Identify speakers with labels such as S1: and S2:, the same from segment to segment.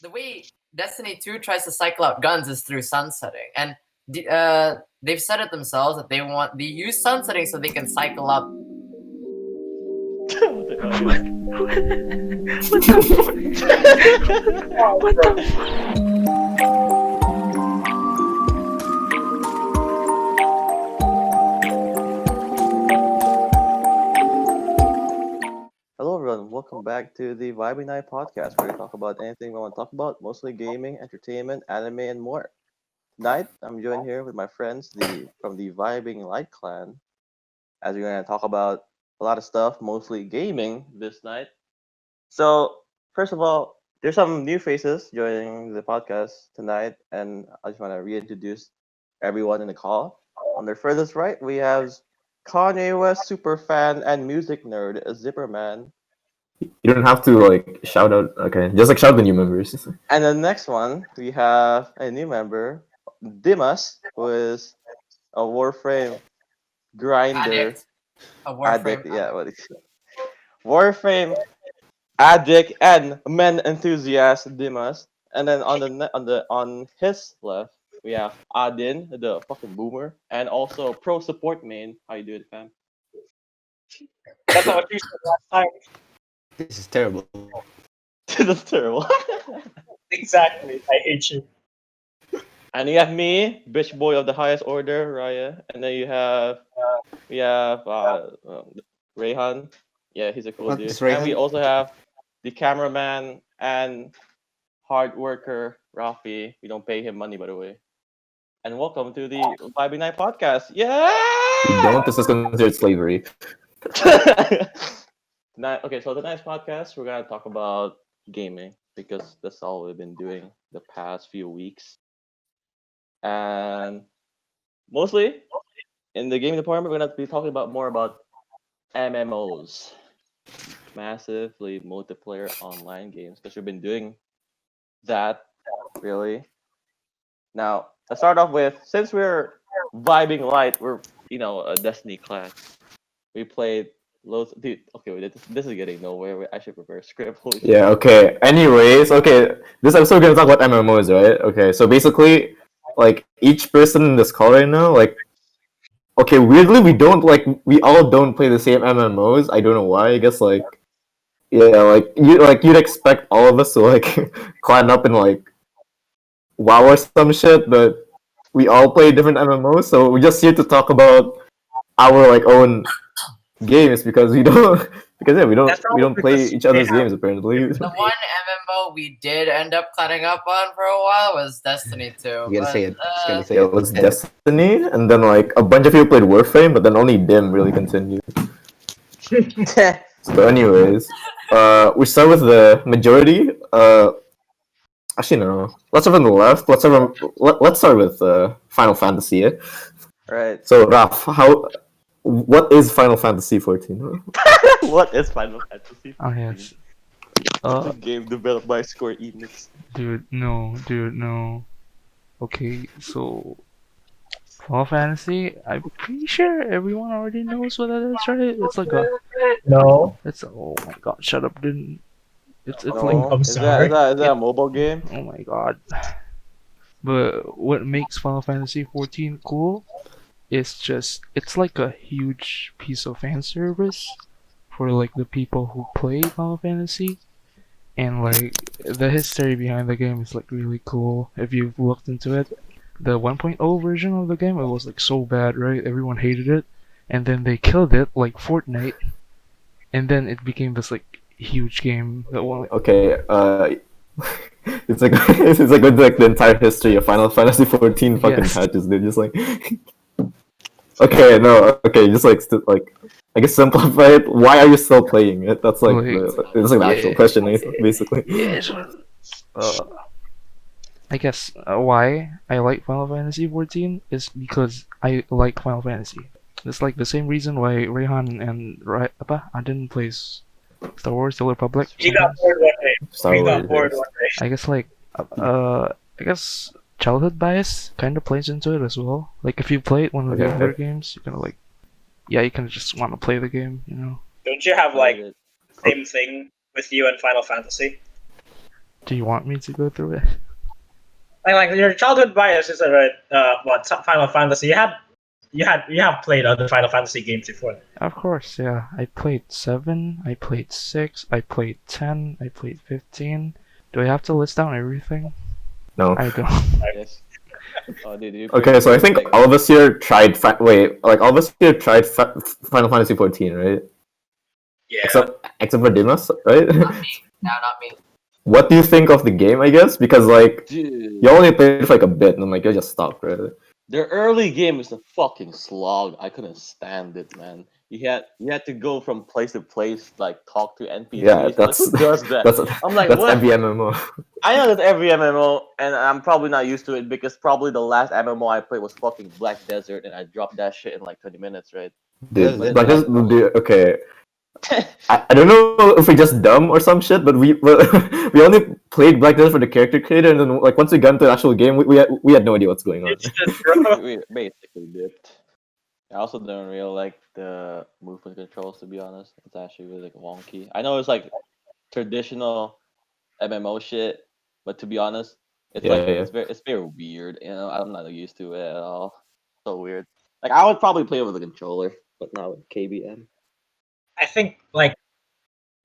S1: the way Destiny 2 tries to cycle out guns is through sunsetting, and they've said it themselves that they use sunsetting so they can cycle out.
S2: What the hell?
S3: What the fuck?
S2: Hello everyone, welcome back to the VIBING podcast where we talk about anything we want to talk about, mostly gaming, entertainment, anime, and more. Tonight, I'm joined here with my friends from the Vibing Light clan, as we're going to talk about a lot of stuff, mostly gaming this night. So, first of all, there's some new faces joining the podcast tonight, and I just want to reintroduce everyone in the call. On their furthest right, we have Kanye West super fan and music nerd, Zipperman.
S4: You don't have to shout out. Okay, just shout the new members.
S2: And the next one, we have a new member, Dimas, who is a Warframe grinder.
S1: A Warframe.
S2: Addict. Yeah, what is it? Warframe addict and men enthusiast, Dimas. And then on his left, we have Adin, the fucking boomer, and also pro support main. How you doing, fam?
S3: That's not what you said last time.
S4: This is terrible.
S2: That's terrible.
S3: Exactly. I hate you.
S2: And you have me, bitch boy of the highest order, Raya. And then we have Rayhan. Yeah, he's a cool dude. And we also have the cameraman and hard worker, Rafi. We don't pay him money, by the way. And welcome to the Vibing Night podcast. Yeah!
S4: You don't. This is considered slavery.
S2: Okay, so tonight's podcast, we're gonna talk about gaming because that's all we've been doing the past few weeks. And mostly in the gaming department, we're gonna be talking more about MMOs, massively multiplayer online games, because we've been doing that really. Now, let's start off with, since we're vibing light, we're a Destiny class. We played loads. Dude, okay, this is getting nowhere. I should prepare a script. Holy shit.
S4: Yeah. Okay. Anyways, this episode we're gonna talk about MMOs, right? Okay. So basically, each person in this call right now, weirdly we all don't play the same MMOs. I don't know why. I guess you'd expect all of us to clan up in WoW or some shit, but we all play different MMOs, so we're just here to talk about our own games because we don't play each other's games apparently.
S1: The one MMO we did end up cutting up on for a while was Destiny 2.
S5: You gotta say it. Just gotta say
S4: Yeah, it was Destiny, and then a bunch of people played Warframe, but then only Dim really continued. So anyways, we start with the majority. Actually, no. Let's start from the left. Let's start with Final Fantasy.
S2: Right.
S4: So, Raf, what is Final Fantasy XIV?
S2: What is Final Fantasy?
S6: Oh yes.
S2: The game developed by Square Enix.
S6: Dude, no. Okay, so Final Fantasy, I'm pretty sure everyone already knows what that is, right? It's
S3: No.
S6: oh my god, shut up, dude. It's
S2: No.
S3: I'm
S2: Is
S3: sorry.
S2: that a mobile game?
S6: oh my god. But what makes Final Fantasy 14 cool is it's like a huge piece of fan service for the people who play Final Fantasy. And the history behind the game is really cool if you've looked into it. The 1.0 version of the game, it was so bad, right? Everyone hated it, and then they killed it like Fortnite, and then it became this huge game that won.
S4: Okay, it's with the entire history of Final Fantasy 14 fucking
S6: Yes.
S4: patches. They're just okay, no, okay, just I guess simplify it. Why are you still playing it? That's the actual question, basically.
S6: Yeah, I guess why I like Final Fantasy 14 is because I like Final Fantasy. It's the same reason why Rayhan and Adin plays Star Wars: The Republic.
S3: He got bored one day.
S4: Star
S3: He got
S4: Wars,
S3: bored
S4: yes.
S3: one day.
S6: I guess I guess childhood bias kind of plays into it as well. If you play one of the
S4: Okay.
S6: younger games, you're gonna you can just want to play the game,
S3: Don't you have same thing with you and Final Fantasy?
S6: Do you want me to go through it?
S3: Like your childhood bias is what Final Fantasy. You have played other Final Fantasy games before.
S6: Of course, yeah. I played 7, I played 6, I played 10, I played 15. Do I have to list down everything?
S4: No.
S6: I don't.
S2: Yes. Oh, dude, you
S4: Okay, so I think
S2: like,
S4: all of us here tried. All of us here tried Final Fantasy 14, right?
S3: Yeah.
S4: Except for Dimas, right?
S1: Not me. No, not me.
S4: What do you think of the game? I guess because like
S2: dude,
S4: you only played it for like a bit, and I'm like you just stopped, right?
S2: their early game is a fucking slog. I couldn't stand it, man. You had to go from place to place, like talk to NPCs.
S4: Yeah,
S2: Like,
S4: that's
S2: who does that?
S4: that's
S2: I'm like,
S4: that's
S2: what?
S4: every MMO.
S2: I know that's every MMO, and I'm probably not used to it because probably the last MMO I played was fucking Black Desert, and I dropped that shit in like 20 minutes, right?
S4: Dude,
S2: But
S4: like
S2: like,
S4: okay. I don't know if we're just dumb or some shit, but we only played Black Desert for the character creator, and then like once we got into the actual game, we had no idea what's going on.
S3: It's just bro.
S2: we basically dipped. I also don't really like the movement controls, to be honest. It's actually really like wonky. I know it's like traditional MMO shit, but to be honest, it's
S4: Yeah,
S2: like
S4: yeah.
S2: it's very weird. You know, I'm not used to it at all. So weird. Like I would probably play it with a controller, but not with KBM.
S3: I think like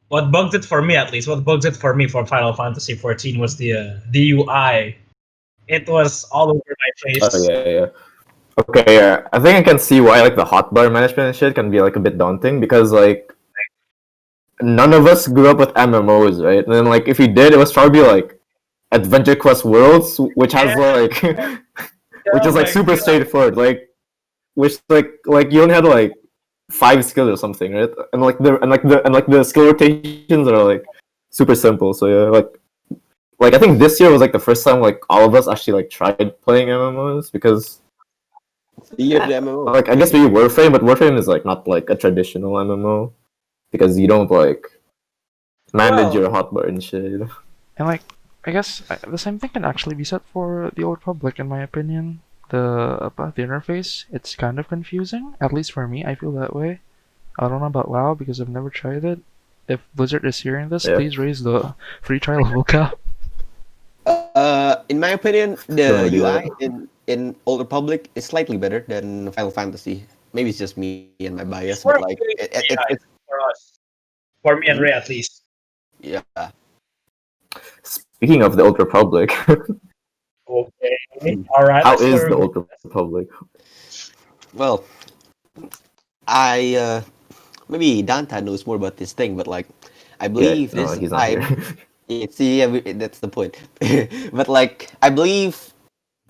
S3: what bugged it for me at least. What bugs it for me for Final Fantasy 14 was the UI. It was all over my face.
S4: Oh yeah. Okay, yeah. I think I can see why like the hotbar management and shit can be like a bit daunting because like none of us grew up with MMOs, right? And then like if we did, it was probably like Adventure Quest Worlds, which has like which is like
S3: my
S4: super
S3: God.
S4: straightforward, which like you only had like 5 skills or something, right? And the skill rotations are like super simple. So yeah, like I think this year was like the first time like all of us actually like tried playing MMOs because
S2: The year of the MMO.
S4: like I guess maybe Warframe, but Warframe is like not like a traditional MMO because you don't like manage
S3: Well-
S4: your hotbar and shit. You know?
S6: And like, I guess the same thing can actually be said for the Old Republic, in my opinion. About the interface, it's kind of confusing. At least for me, I feel that way. I don't know about WoW because I've never tried it. If Blizzard is hearing this,
S4: Yeah.
S6: please raise the free trial level cap.
S5: In my opinion, the
S4: Don't do
S5: UI
S4: that.
S5: in Old Republic is slightly better than Final Fantasy. Maybe it's just me and my bias,
S3: We're
S5: but like,
S3: really
S5: it's
S3: for us, for me and Ray at least.
S5: yeah.
S4: Speaking of the Old Republic,
S3: Okay. All right.
S4: how
S3: let's
S4: is
S3: learn.
S4: the Old Republic?
S5: Well, I maybe Danta knows more about this thing, but like, I believe
S4: no,
S5: this
S4: he's not
S5: time.
S4: here.
S5: See, that's the point. But like, I believe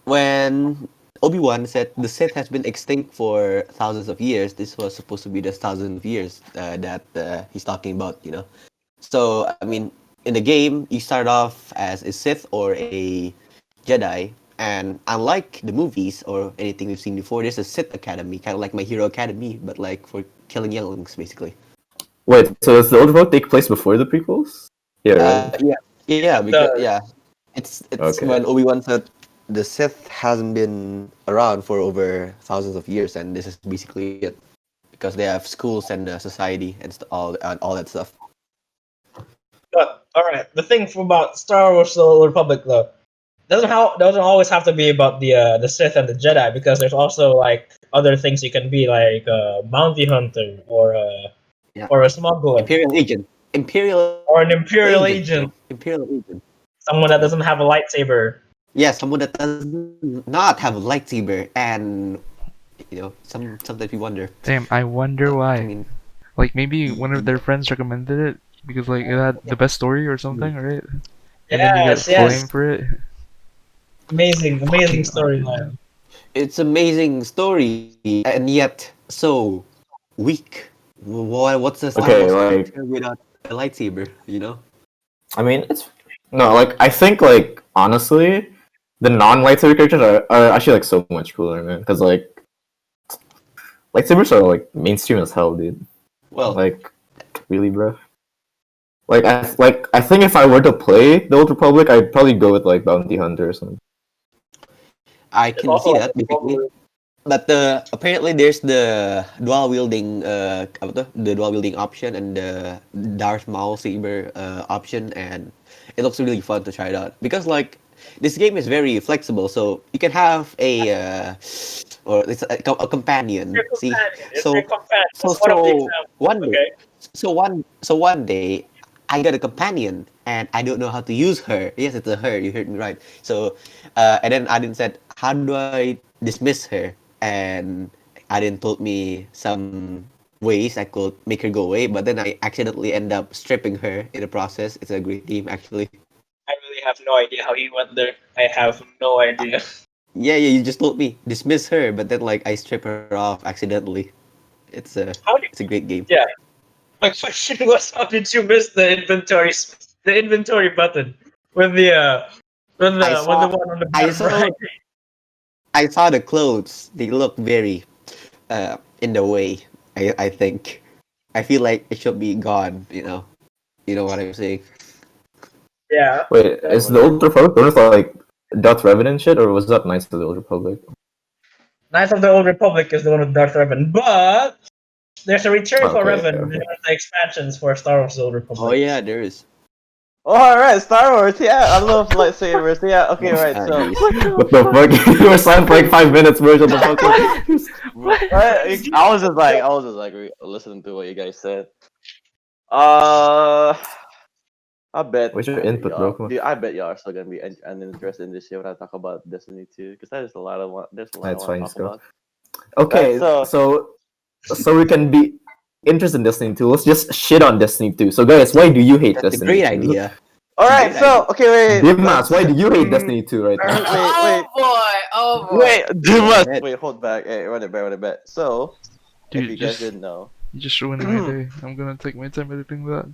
S5: when Obi-Wan said the Sith has been extinct for thousands of years, this was supposed to be the thousand of years that he's talking about, you know. So I mean, in the game, you start off as a Sith or a Jedi, and unlike the movies or anything we've seen before, there's a Sith Academy, kind of like My Hero Academy, but like for killing younglings, basically.
S4: Wait, so does the Old Republic take place before the prequels? Yeah, right.
S5: Yeah, because
S3: The-
S5: yeah, it's
S4: Okay.
S5: when Obi-Wan said the Sith hasn't been around for over thousands of years, and this is basically it, because they have schools and society and all that stuff.
S3: But all right, the thing about Star Wars: The Old Republic though doesn't always have to be about the Sith and the Jedi, because there's also like other things you can be, like a bounty hunter or a smuggler
S5: Imperial agent,
S3: or an Imperial agent,
S5: Imperial agent.
S3: someone that doesn't have a lightsaber.
S5: Yeah, someone that does not have a lightsaber, and you know, sometimes we wonder.
S6: Damn, I wonder why.
S5: I mean,
S6: Like maybe one of their friends recommended it because like it had the best story or something, right? And then you get
S3: Yes.
S6: blamed for it.
S3: Amazing storyline.
S5: it's amazing story, and yet so weak. What's the Star
S4: Okay,
S5: Wars
S4: like-
S5: character without a lightsaber? You know.
S4: I mean, it's no, like I think like honestly, the non-lightsaber characters are actually like so much cooler, man. Because like lightsabers are like mainstream as hell, dude.
S5: Well,
S4: Like really, bro. Like I think if I were to play the Old Republic, I'd probably go with like Bounty Hunter or something.
S5: I can see that basically. But apparently there's the dual wielding the dual wielding option and the Darth Maul saber option, and it looks really fun to try it out because like this game is very flexible. So you can have a or it's a companion.
S3: Your
S5: See,
S3: companion. It's your
S5: so
S3: companion.
S5: so
S3: That's one of the
S5: so
S3: examples.
S5: one day,
S3: Okay.
S5: one day I got a companion and I don't know how to use her. Yes, it's a her. You heard me right. So, and then Adin said, "How do I dismiss her?" And Adin told me some ways I could make her go away, but then I accidentally end up stripping her in the process. It's a great game, actually.
S3: I really have no idea how he went there. I have no idea.
S5: Yeah, you just told me dismiss her, but then like I strip her off accidentally.
S3: How did?
S5: It's a great game.
S3: Yeah. My question was, how did you miss the inventory button with the with the one on the
S5: I
S3: bottom
S5: saw
S3: right?
S5: I saw the clothes. They look very in the way. I think. I feel like it should be gone. You know what I'm saying.
S3: Yeah.
S4: Wait, is the Old Republic bonus like Dutch Revenant shit, or was that Knights of the Old Republic?
S3: Knights of the Old Republic is the one with Darth Revan, but there's a return for
S4: Okay,
S3: Revan in
S4: okay.
S3: the expansions for Star Wars: The Old Republic.
S5: Oh yeah, there is.
S2: Oh, alright, Star Wars, yeah, I love lightsabers, yeah, okay, right, so...
S5: Nice.
S4: What the fuck? You were silent for like 5 minutes, bro. Shut the fuck up.
S2: I was just like listening to what you guys said. I bet.
S4: What's your input, bro? Come on.
S2: Dude, I bet y'all are still gonna be uninterested in this shit when I talk about Destiny 2, because there's a lot I
S4: That's
S2: want
S4: fine,
S2: to
S4: just
S2: talk
S4: go.
S2: about.
S4: Okay,
S2: Right,
S4: so we can be interested in Destiny 2. Let's just shit on Destiny 2. So guys, why do you hate
S5: That's a
S4: Destiny
S5: great
S4: 2?
S5: idea.
S2: All right, so okay, wait.
S4: Dimas, why do you hate Destiny 2 right now?
S2: Wait.
S1: Oh boy!
S2: Wait, Dimas.
S5: Go ahead.
S2: Wait, hold back. Hey, run it back. So,
S6: Dude,
S2: if you guys
S6: just
S2: didn't know,
S6: you just ruined my day. I'm gonna take my time editing that.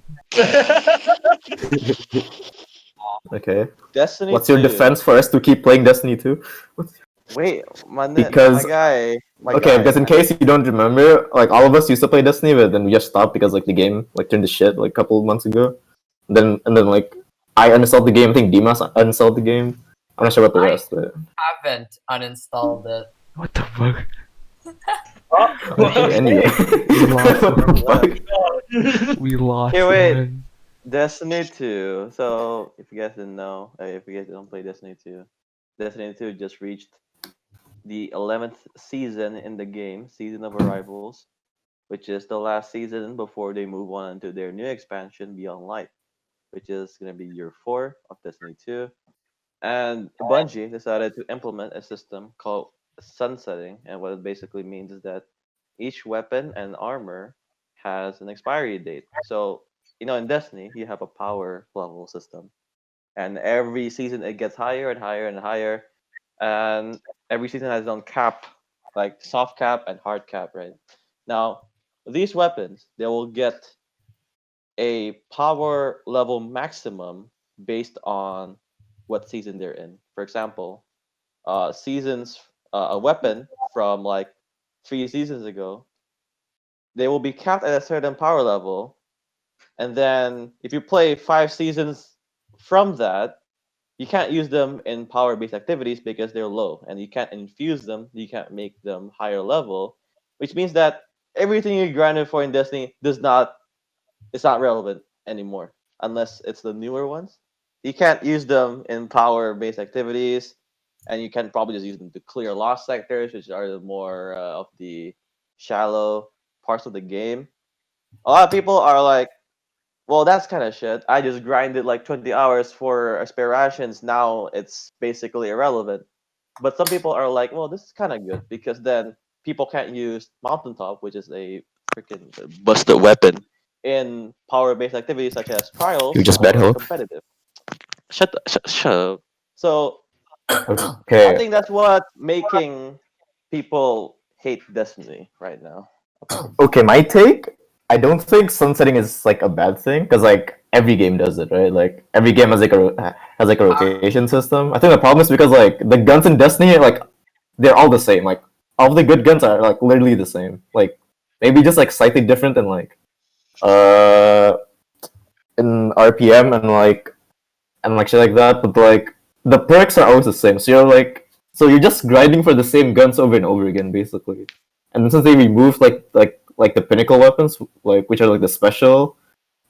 S4: Okay.
S2: Destiny.
S4: What's your
S2: 2
S4: defense for us to keep playing Destiny 2?
S2: Wait, my
S4: Because-
S2: guy.
S4: Okay, because in case you don't remember, like all of us used to play Destiny, but then we just stopped because like the game like turned to shit like a couple of months ago. Then like I uninstalled the game. I think Dimas uninstalled the game. I'm not sure about the rest. But...
S1: Haven't uninstalled it.
S6: What the fuck?
S4: Okay, anyway.
S6: What the
S2: fuck?
S6: We lost.
S2: Okay, wait.
S6: Man.
S2: Destiny 2. So, if you guys didn't know, if you guys don't play Destiny 2, Destiny 2 just reached the 11th season in the game, Season of Arrivals, which is the last season before they move on to their new expansion, Beyond Light, which is going to be year 4 of Destiny 2. And Bungie decided to implement a system called sunsetting, and what it basically means is that each weapon and armor has an expiry date. So, in Destiny, you have a power level system, and every season it gets higher and higher and higher, and every season has its own cap, like soft cap and hard cap, right? Now, these weapons, they will get a power level maximum based on what season they're in. For example, a weapon from like 3 seasons ago, they will be capped at a certain power level, and then if you play 5 seasons from that, you can't use them in power-based activities because they're low, and you can't infuse them. You can't make them higher level, which means that everything you grinded for in Destiny it's not relevant anymore unless it's the newer ones. You can't use them in power-based activities, and you can probably just use them to clear lost sectors, which are the more of the shallow parts of the game. A lot of people are like, well, that's kind of shit. I just grinded like 20 hours for aspirations. Now it's basically irrelevant. But some people are like, well, this is kind of good because then people can't use Mountaintop, which is a freaking busted weapon, in power-based activities such as trials
S4: You just
S2: or
S4: bad hope.
S2: competitive. Shut up. So I
S4: Okay.
S2: think that's what's making people hate Destiny right now.
S4: Okay, my take. I don't think sunsetting is like a bad thing because like every game does it, right? Like every game has like a rotation system. I think the problem is because like the guns in Destiny, like they're all the same. Like all the good guns are like literally the same. Like maybe just like slightly different in like in RPM and like shit like that. But like the perks are always the same. So you're just grinding for the same guns over and over again, basically. And since they removed like the pinnacle weapons, like which are like the special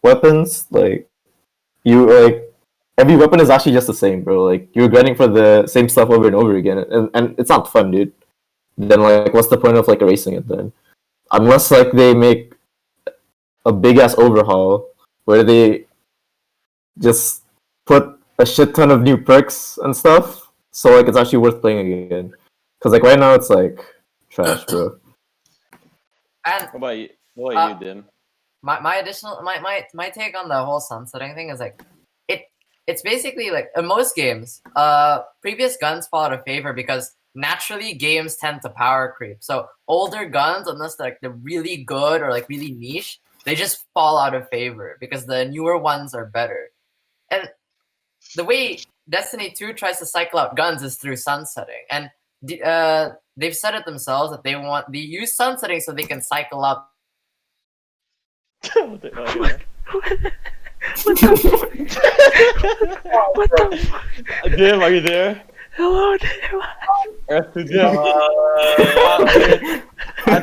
S4: weapons, like you like every weapon is actually just the same, bro. Like you're grinding for the same stuff over and over again, and it's not fun, dude. Then like, what's the point of like erasing it then? Unless like they make a big ass overhaul where they just put a shit ton of new perks and stuff, so like it's actually worth playing again. Cause like right now it's like trash, bro.
S1: And
S2: What about you? What about you, Dim?
S1: my additional my take on the whole sunsetting thing is like it's basically like in most games, previous guns fall out of favor because naturally games tend to power creep. So older guns, unless they're really good or like really niche, they just fall out of favor because the newer ones are better. And the way Destiny 2 tries to cycle out guns is through sunsetting. And they've said it themselves that they use sunsetting so they can cycle out.
S2: What the-
S6: What the fuck? What the fuck?
S2: Dim, are you there?
S6: Hello there.
S2: Dim. I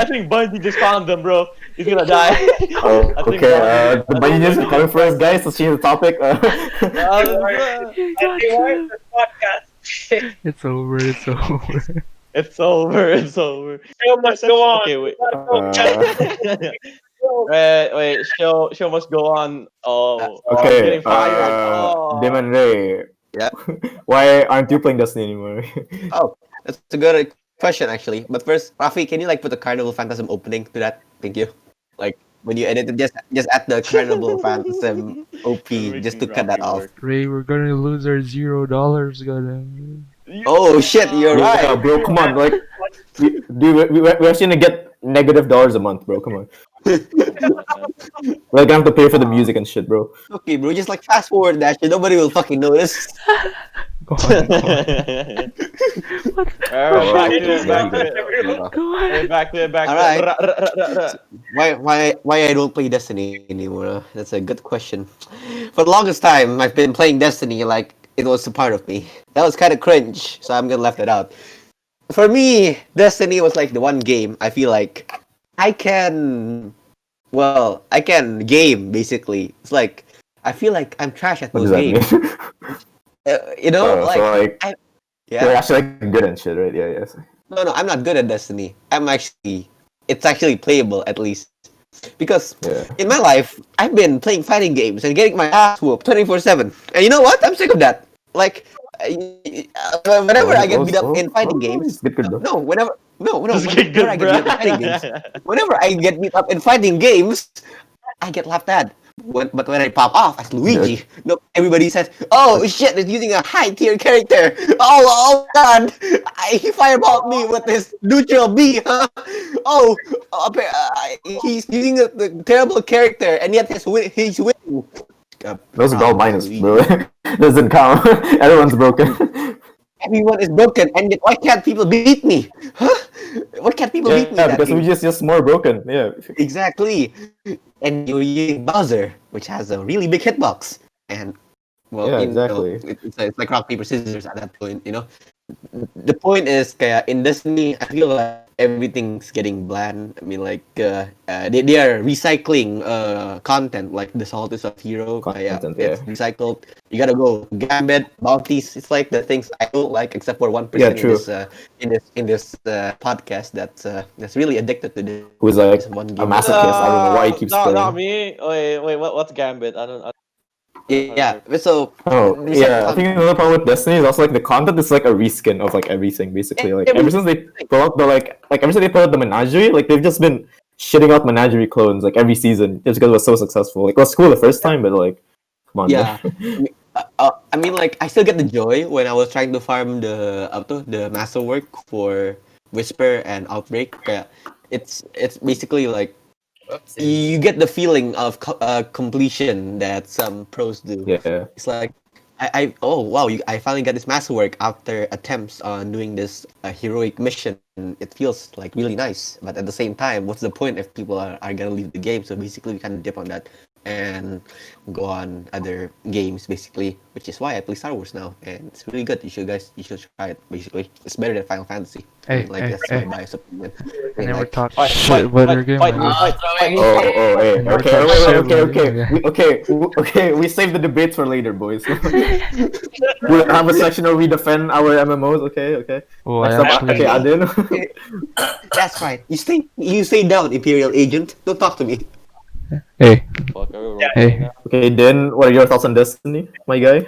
S2: think Bungie just found them, bro. He's gonna die.
S4: Oh,
S2: I think
S4: okay. The bunny is coming for us, guys. Let's change the topic.
S6: You got
S3: Hey, why is
S6: you.
S3: this podcast?
S6: It's over. It's over.
S2: It's over. It's over.
S3: Show must go on.
S2: Okay, wait.
S3: Gotta go.
S2: Wait. Show must go on. Oh,
S4: Okay.
S2: getting fired. Oh.
S4: Dim and Ray.
S5: Yeah.
S4: Why aren't you playing Destiny anymore?
S5: Oh, that's a good question actually. But first, Rafi, can you like put a Carnival Phantasm opening to that? Thank you. Like when you edit it, just add the Carnival Phantasm OP just to cut that off.
S6: Ray, we're gonna lose our $0. Goddamn.
S5: Oh shit, you're
S4: Yeah,
S5: right.
S4: bro. Come on, like, we're actually gonna get -$dollars a month, bro. Come on. We're gonna have to pay for the music and shit, bro.
S5: Okay, bro, just like fast forward that shit. Nobody will fucking notice.
S6: Go on. Go on.
S2: Back to it.
S5: Alright. Why I don't play Destiny anymore? That's a good question. For the longest time, I've been playing Destiny like it was a part of me. That was kind of cringe, so I'm gonna left it out. For me, Destiny was like the one game I feel like I can game basically. It's like I feel like I'm trash at
S4: What
S5: those
S4: does that
S5: games.
S4: mean?
S5: You know,
S4: Oh, so like
S5: yeah.
S4: you're actually like good and shit, right? Yeah, yes.
S5: No, I'm not good at Destiny. It's actually playable at least. Because
S4: Yeah.
S5: in my life, I've been playing fighting games and getting my ass whooped 24/7. And you know what? I'm sick of that. Like, whenever I get beat up in fighting games,
S4: Get good, bro.
S5: whenever
S2: Just get good,
S5: I get beat up in fighting games, whenever I get beat up in fighting games, I get laughed at. But when I pop off as Luigi, no, everybody says, "Oh shit, he's using a high tier character. Oh god, he fireballed me with this neutral B, huh? Oh, he's using the terrible character, and yet he's winning."
S4: Those are all minus, bro. Doesn't count. Everyone's broken.
S5: Everyone is broken, and yet why can't people beat me? Huh? Why can't people beat me?
S4: Yeah,
S5: that
S4: because
S5: game?
S4: we just more broken. Yeah.
S5: Exactly. And you're using Bowser, which has a really big hitbox. And, well,
S4: Yeah,
S5: you know,
S4: exactly.
S5: it's like rock, paper, scissors at that point, you know? The point is, kaya in Destiny, I feel like everything's getting bland. I mean, like, they are recycling content, like the Salt is of Hero.
S4: Content,
S5: It's
S4: yeah.
S5: recycled. You gotta go Gambit, bounties. It's like the things I don't like, except for one
S4: Yeah,
S5: person
S4: true.
S5: in this podcast that's really addicted to this.
S4: Who's like
S5: one
S4: a
S5: game.
S4: masochist? I don't know why he keeps
S2: not
S4: playing.
S2: me. Wait, what's Gambit? I don't.
S5: Yeah, so
S4: Oh,
S5: there's
S4: yeah. I
S5: some
S4: think another problem with Destiny is also like the content is like a reskin of like everything, basically. Like ever since they put out the like ever since they put out the Menagerie, like they've just been shitting out Menagerie clones like every season just because it was so successful. Like it was cool the first time, but like, come on.
S5: Yeah.
S4: man.
S5: I mean, like, I still get the joy when I was trying to farm the masterwork for Whisper and Outbreak. It's basically like
S1: Whoopsie.
S5: you get the feeling of completion that some pros do.
S4: Yeah.
S5: It's like oh wow, I finally got this masterwork after attempts on doing this heroic mission. It feels like really nice, but at the same time, what's the point if people are gonna leave the game? So basically, we kind of dip on that. and go on other games basically, which is why I play Star Wars now, and it's really good. You should try it. Basically, it's better than Final Fantasy.
S6: Hey,
S5: like
S6: hey,
S5: that's
S6: hey.
S5: my biased opinion.
S6: And then we're
S5: like,
S6: talking shit about your game.
S2: fight,
S6: man.
S2: fight.
S1: Throwing
S4: Oh,
S1: shade.
S4: oh, hey,
S6: We're
S4: okay,
S6: talking
S4: wait,
S6: shit
S4: okay,
S6: about
S4: okay,
S6: it.
S4: okay. We save the debates for later, boys. We'll have a section where we defend our MMOs. Okay.
S6: Well,
S4: Next
S6: I
S4: up,
S6: actually,
S4: okay, Adin.
S5: that's fine. You stay down, Imperial Agent. Don't talk to me.
S6: hey,
S2: Fuck, are we
S3: Yeah.
S6: Hey.
S2: rolling now?
S4: Okay, Din, what are your thoughts on Destiny, my guy?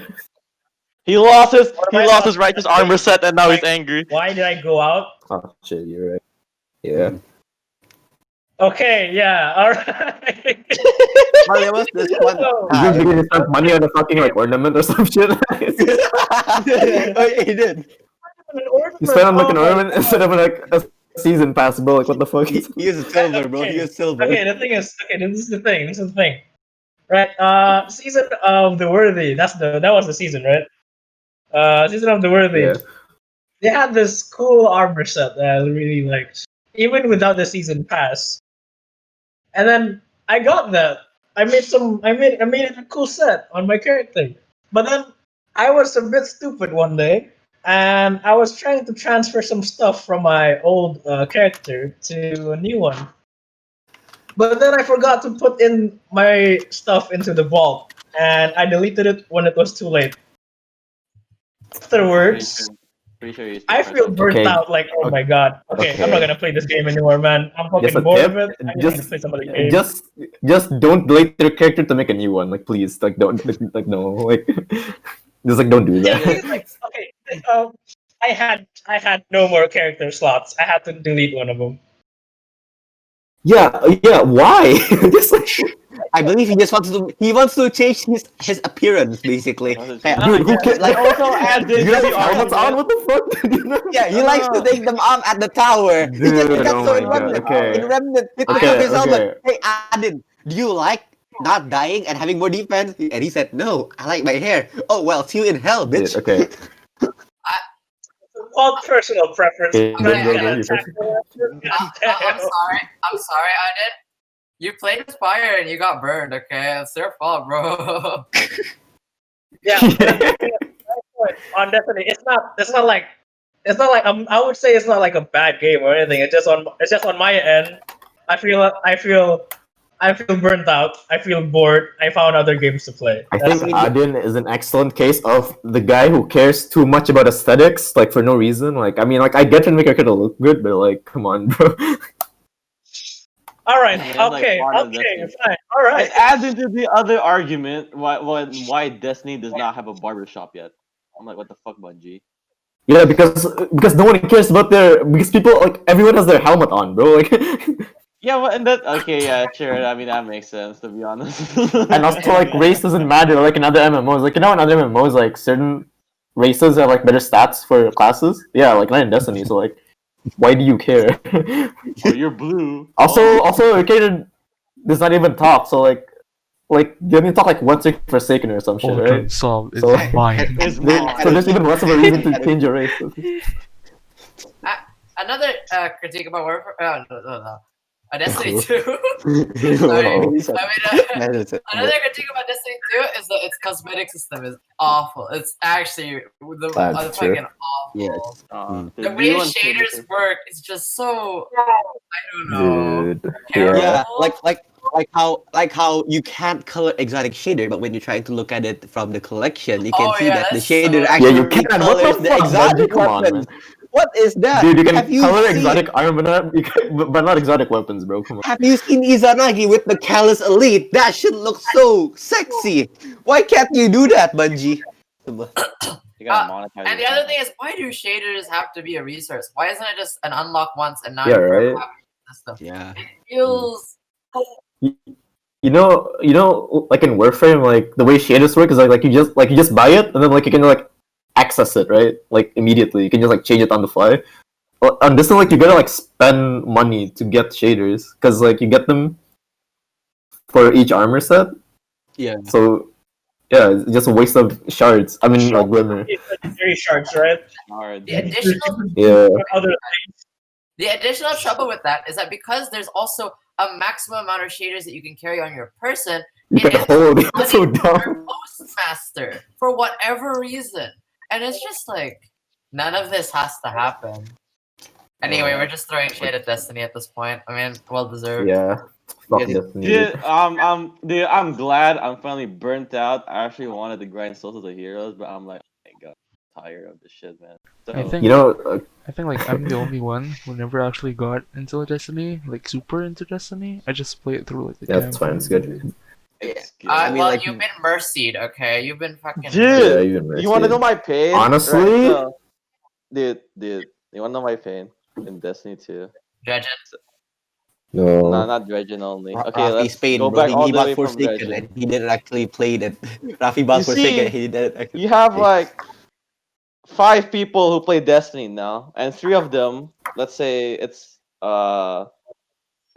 S7: He lost his
S3: What am I
S7: righteous armor set and now he's angry.
S3: Why did I go out?
S4: Oh shit, you're right. Yeah.
S3: Okay, yeah, alright.
S5: Well, there was this one.
S4: Is this because you spent money on a fucking like ornament or some shit?
S5: Oh, yeah, he did.
S4: You spent on like an ornament instead of like a season pass, bro. Like what the fuck?
S5: He is silver, bro. He is silver.
S3: Okay, the thing is, this is the thing. Right, Season of the Worthy, that was the season, right? Season of the Worthy.
S4: Yeah.
S3: They had this cool armor set that I really liked, even without the season pass. And then I got that. I made it a cool set on my character. But then I was a bit stupid one day, and I was trying to transfer some stuff from my old character to a new one. But then I forgot to put in my stuff into the vault, and I deleted it when it was too late. Afterwards,
S2: Pretty sure you
S3: I feel burnt
S4: Okay.
S3: out. Like, oh my god. Okay, I'm not
S4: Okay.
S3: gonna play this game anymore, man. I'm fucking
S4: Just a
S3: bored
S4: tip.
S3: of it. I'm gonna
S4: Just,
S3: play some other game.
S4: just don't delete your character to make a new one. Like please, like don't, like no, like just like don't do
S3: Yeah,
S4: that.
S3: it's like, okay, I had no more character slots. I had to delete one of them.
S4: Yeah, why? Just like,
S5: I believe he just wants to change his appearance basically.
S2: Dude,
S4: dude, who cares?
S5: Like,
S7: Also add
S4: You
S7: this
S4: have
S7: to the
S4: helmets on?
S7: argument.
S4: What the fuck?
S5: yeah, he likes to take them on at the tower. He just
S4: Dude,
S5: got
S4: oh
S5: so
S4: my
S5: in
S4: God,
S5: Remnant.
S4: okay.
S5: In Remnant, he took
S4: Okay,
S5: off his helmet.
S4: okay.
S5: Hey, Adin, do you like not dying and having more defense? And he said, no, I like my hair. Oh well, see you in hell, bitch.
S4: Dude, okay.
S3: All personal preference.
S4: Okay,
S3: I'm
S4: go,
S3: not
S4: go,
S3: gonna
S4: go,
S3: attack
S1: I'm sorry, I did. You played with fire and you got burned. Okay, it's their fault, bro.
S3: Yeah, on Destiny, it's not like I would say it's not like a bad game or anything. It's just on my end. I feel burnt out. I feel bored. I found other games to play.
S4: I
S3: That's
S4: think
S3: it.
S4: Adin is an excellent case of the guy who cares too much about aesthetics, like for no reason. Like, I mean, like I get to make a character look good, but like, come on, bro.
S3: All right.
S2: Yeah, like
S3: Okay.
S2: part of
S3: Okay.
S2: Destiny.
S3: Fine. All right.
S2: It adds into the other argument why Destiny does not have a barbershop yet. I'm like, what the fuck, Bungie?
S4: Yeah, because no one cares about because people like everyone has their helmet on, bro. Like,
S2: Yeah, well, and that okay, yeah, sure. I mean, that makes sense to be honest.
S4: and also like race doesn't matter. Like in other MMOs, like in other MMOs, like certain races have like better stats for classes. Yeah, like not in Destiny. So like, why do you care?
S2: Oh, you're blue.
S4: Also,
S2: Oh.
S4: your character does not even talk. So like you only talk like once you're Forsaken or some shit,
S6: Ultra
S4: right?
S6: Solve is
S4: So-
S6: mine.
S2: It's
S4: So there's even less of a reason to change your race.
S1: Another critique about Warframe. No. Destiny
S4: Cool.
S1: 2.
S4: Oh,
S1: I mean,
S5: That's it.
S1: another critique about Destiny 2 is that its cosmetic system is awful. It's actually
S4: That's true.
S1: fucking awful.
S5: Yes.
S1: The way shaders work is just so I don't know.
S4: Dude.
S1: Terrible.
S5: Yeah, like how you can't color exotic shader, but when you're trying to look at it from the collection, you can
S1: Oh,
S5: see
S1: yeah,
S5: that the
S1: that's
S5: shader
S1: so-
S5: actually
S4: Yeah, you can. What
S5: colors
S4: the
S5: the
S4: fuck,
S5: exotic
S4: Bungie? Come on,
S5: weapons.
S4: man.
S5: What is that?
S4: Dude, you can
S5: Have you
S4: color
S5: seen-
S4: exotic armor, but not exotic weapons, bro. Come on.
S5: Have you seen Izanagi with the Callous Elite? That shit looks so sexy. Why can't you do that, Bungie?
S2: You gotta monetize.
S1: And the
S2: it.
S1: other thing is, why do shaders have to be a resource? Why isn't it just an unlock once and not
S4: Yeah,
S1: a forever
S4: right.
S1: system?
S5: Yeah.
S1: It feels
S4: You know, like in Warframe, like the way shaders work is like you just buy it and then like you can like access it, right? Like immediately, you can just like change it on the fly. Well, on this one, like you gotta like spend money to get shaders because like you get them for each armor set.
S5: Yeah.
S4: So yeah, it's just a waste of shards. I mean, like glimmer.
S3: It's very shards, right?
S2: Hard.
S1: the additional
S4: Yeah.
S3: Other
S1: The additional trouble with that is that because there's also a maximum amount of shaders that you can carry on your person,
S4: You
S1: It
S4: can
S1: is
S4: hold it
S1: bloody
S4: so
S1: for
S4: down.
S1: Postmaster for whatever reason, and it's just like none of this has to happen. Anyway, we're just throwing shade at Destiny at this point. I mean, well deserved.
S4: Yeah. Fuck
S7: Dude,
S4: Destiny.
S7: dude, I'm glad I'm finally burnt out. I actually wanted to grind Souls of Heroes, but I'm like, oh my god, I'm tired of this shit, man. So,
S6: I think
S4: You know,
S6: I think like I'm the only one who never actually got into Destiny, like super into Destiny. I just play it through like the
S4: that's fine. It's
S6: campaign.
S4: good.
S7: it's good.
S5: I mean,
S1: Well,
S5: like-
S1: you've been mercied, okay? You've been fucking.
S7: Dude,
S4: Yeah, even
S2: You want to
S4: mercy.
S2: know my pain?
S4: Honestly?
S2: Right, so- dude, you want to know my pain in Destiny 2?
S1: Dredgen.
S4: No.
S2: No, not Dredgen only. Okay,
S5: Rafi
S2: let's
S5: Spain,
S2: go
S5: bro.
S2: back all
S5: He
S2: the
S5: bought
S2: way from
S5: Forsaken
S2: Dredgen.
S5: and he didn't actually play that. Rafi bought
S2: You
S5: Forsaken.
S2: see,
S5: He didn't actually.
S2: You have
S5: play.
S2: like 5 people who play Destiny now, and 3 of them, let's say it's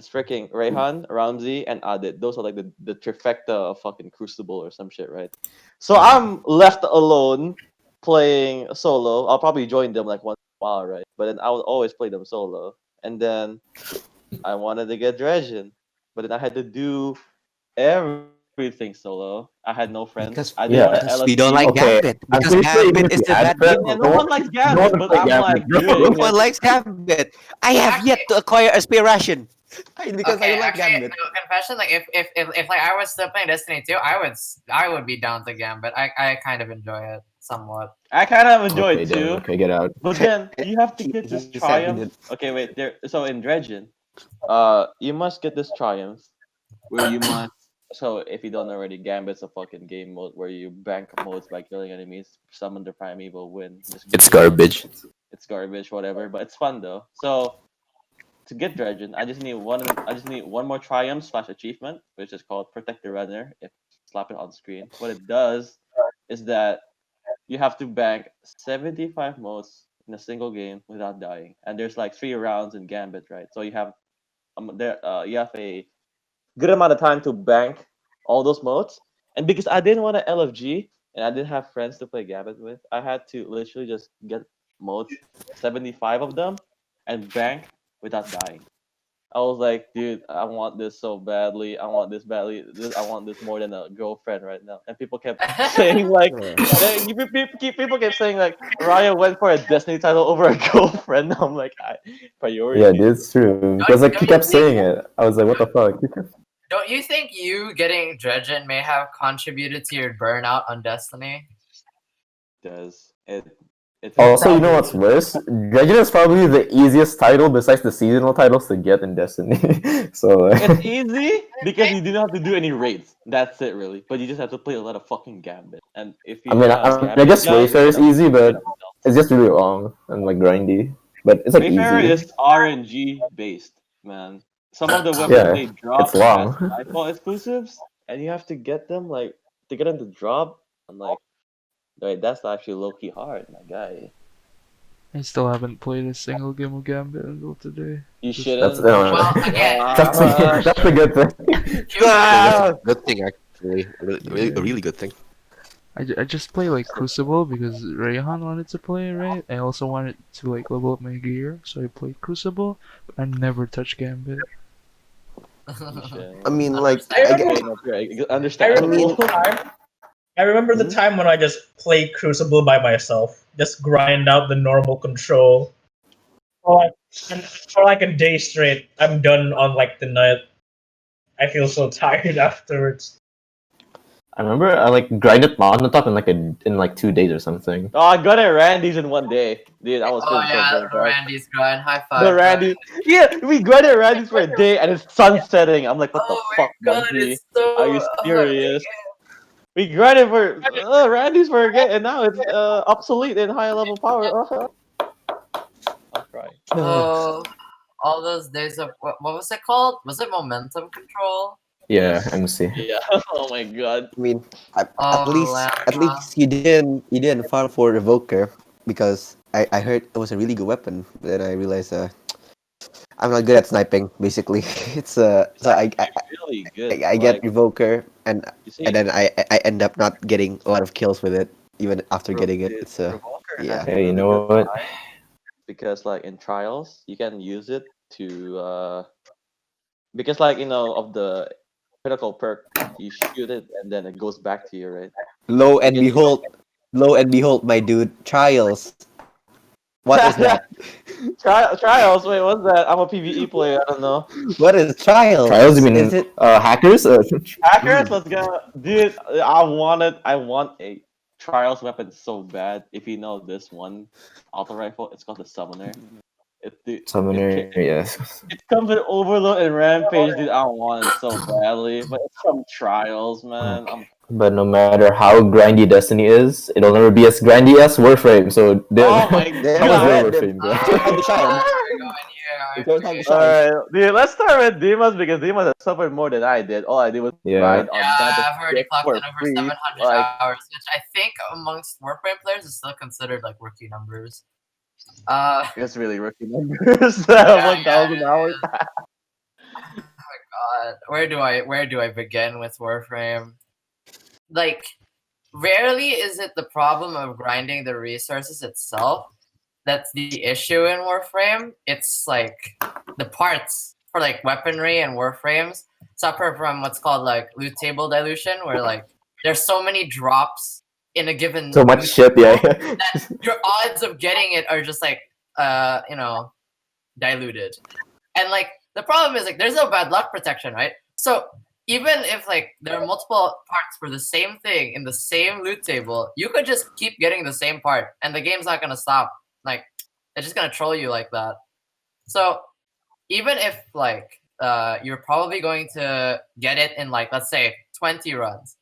S2: freaking Rayhan, Ramsey, and Adit. Those are like the trifecta of fucking Crucible or some shit, right? So I'm left alone playing solo. I'll probably join them like once in a while, right? But then I would always play them solo. And then I wanted to get Dredgen, but then I had to do everything solo. I had no friends.
S5: Because-
S2: I didn't
S4: Yeah.
S2: want to
S5: Because we don't like
S4: Okay,
S5: Gambit.
S4: I'm
S5: Because
S4: pretty sure even
S5: Gambit
S4: if
S5: is
S4: you
S5: the
S4: had
S5: bad
S4: friends,
S5: game.
S2: Yeah,
S5: mode.
S2: no one likes Gambit,
S4: wanna
S2: but
S4: play
S2: I'm
S4: Gambit,
S2: like
S4: bro.
S2: doing
S5: No one
S2: it.
S5: likes Gambit. I have yet to acquire a spare ration. Because I
S1: Okay,
S5: don't like
S1: actually,
S5: Gambit.
S1: no, confession. Like, if like I was still playing Destiny 2, I would be down to Gambit. I kind of enjoy it somewhat.
S2: I kind of enjoy
S4: Okay,
S2: it
S4: damn.
S2: too.
S4: Okay, get out.
S2: But then you have to
S5: He-
S2: get this
S5: he said he
S2: triumph.
S5: did.
S2: Okay, wait. There. So in Dredgen, you must get this triumph where you must. So if you don't already, Gambit's a fucking game mode where you bank modes by killing enemies, summon the primeval, win. Just
S5: It's
S2: go.
S5: garbage.
S2: It's garbage, whatever. But it's fun though. So to get Dredgen, I just need one more triumph slash achievement, which is called Protect the Runner. If slap it on screen, what it does is that you have to bank 75 modes in a single game without dying, and there's like 3 rounds in Gambit, right? So you have a good amount of time to bank all those modes. And because I didn't want to LFG and I didn't have friends to play Gambit with, I had to literally just get modes, 75 of them, and bank without dying. I was like, dude, I want this so badly. I want this badly. I want this more than a girlfriend right now. And people kept saying like, people kept saying like, Raya went for a Destiny title over a girlfriend. I'm like, priority.
S4: Yeah, it's true. Because like he kept saying it. I was like, what the fuck?
S1: Don't you think you getting Dredgen may have contributed to your burnout on Destiny?
S2: Does it?
S4: Also, you know what's worse? Dredgen is probably the easiest title besides the seasonal titles to get in Destiny. So
S2: It's easy because you do not have to do any raids. That's it, really. But you just have to play a lot of fucking Gambit. And if you,
S4: I mean, I guess
S2: guy,
S4: Wayfair is easy, but it's just really long and like grindy. But it's like
S2: Wayfarer
S4: easy.
S2: is RNG based, man. Some of the weapons
S4: Yeah,
S2: they drop
S4: it's long.
S2: as Nightfall exclusives, and you have to get them like to get them to drop. I'm like, wait, that's actually low key hard, my guy.
S6: I still haven't played a single game of Gambit until today.
S2: You
S6: Just-
S2: shouldn't.
S1: Well, again,
S4: That's a good thing.
S5: That's a good thing, actually. A really good thing.
S6: I just play like Crucible because Rayhan wanted to play, right? I also wanted to like level up my gear, so I played Crucible, but I never touched Gambit.
S5: I mean, like,
S2: Understandable.
S3: I remember the time when I just played Crucible by myself, just grind out the normal control. For like a day straight, I'm done on like the night. I feel so tired afterwards.
S4: I remember I like grinded Monotop in like 2 days or something.
S2: Oh, I got it Randy's in one day, dude. I was
S1: Oh
S2: feeling
S1: yeah,
S2: so burnt out.
S1: Randy's grind. High five.
S2: The Randy, yeah, we grinded Randy's for a day and it's sunsetting. I'm like, what the
S1: Oh my
S2: fuck,
S1: god,
S2: Bungie?
S1: it's so.
S2: Are you serious? We grinded for Randy's for a game, and now it's obsolete in higher level power. I'm crying.
S1: Oh, all those days of what was it called? Was it momentum control?
S4: Yeah, MC.
S2: Yeah. Oh my god.
S5: I mean, at
S1: Oh,
S5: least you didn't farm for Revoker because I heard it was a really good weapon. Then I realized I'm not good at sniping. Basically, it's so I
S2: Really good.
S5: I get Revoker and
S2: You see,
S5: then I end up not getting a lot of kills with it even after getting it. It's
S2: Revolver has
S5: yeah.
S2: a
S4: Hey, you
S2: really
S4: know
S2: good
S4: what?
S2: time because like in trials you can use it to because like of the critical perk. You shoot it and then it goes back to you, right?
S5: Lo and
S2: You can-
S5: behold, my dude, trials. What is that?
S2: Trials. Wait, what's that? I'm a PVE player. I don't know.
S5: What is trials?
S4: Trials, you mean
S5: Is it?
S4: hackers?
S2: Hackers, let's go, dude. I want a trials weapon so bad. If you know this one auto rifle, it's called the Summoner.
S4: Summoner,
S2: It,
S4: yes.
S2: it comes with Overload and Rampage, dude. I want it so badly, but it's from Trials, man.
S4: But no matter how grindy Destiny is, it'll never be as grindy as Warframe. So
S2: Oh my
S5: Damn,
S4: that was
S5: God.
S4: real Warframe, bro.
S5: Time to shine.
S1: Here,
S5: Don't have to shine.
S2: Alright, dude, let's start with Demas because Demas has suffered more than I did. All I did was
S4: Yeah.
S2: grind on
S1: Yeah,
S2: Dante
S1: I've already clocked
S2: for
S1: in over
S2: free.
S1: 700
S2: Like,
S1: hours, which I think amongst Warframe players is still considered like rookie numbers.
S2: it's really rookie numbers.
S1: Yeah,
S2: 1,000
S1: yeah,
S2: hours.
S1: Oh my god, where do I begin with Warframe? Like, rarely is it the problem of grinding the resources itself that's the issue in Warframe. It's like the parts for like weaponry and Warframes suffer from what's called like loot table dilution, where like there's so many drops in a given
S4: So much
S1: loot
S4: shit, yeah.
S1: table that your odds of getting it are just like diluted. And like the problem is like there's no bad luck protection, right? So even if like there are multiple parts for the same thing in the same loot table, you could just keep getting the same part and the game's not gonna stop. Like it's just gonna troll you like that. So even if like you're probably going to get it in like let's say 20 runs,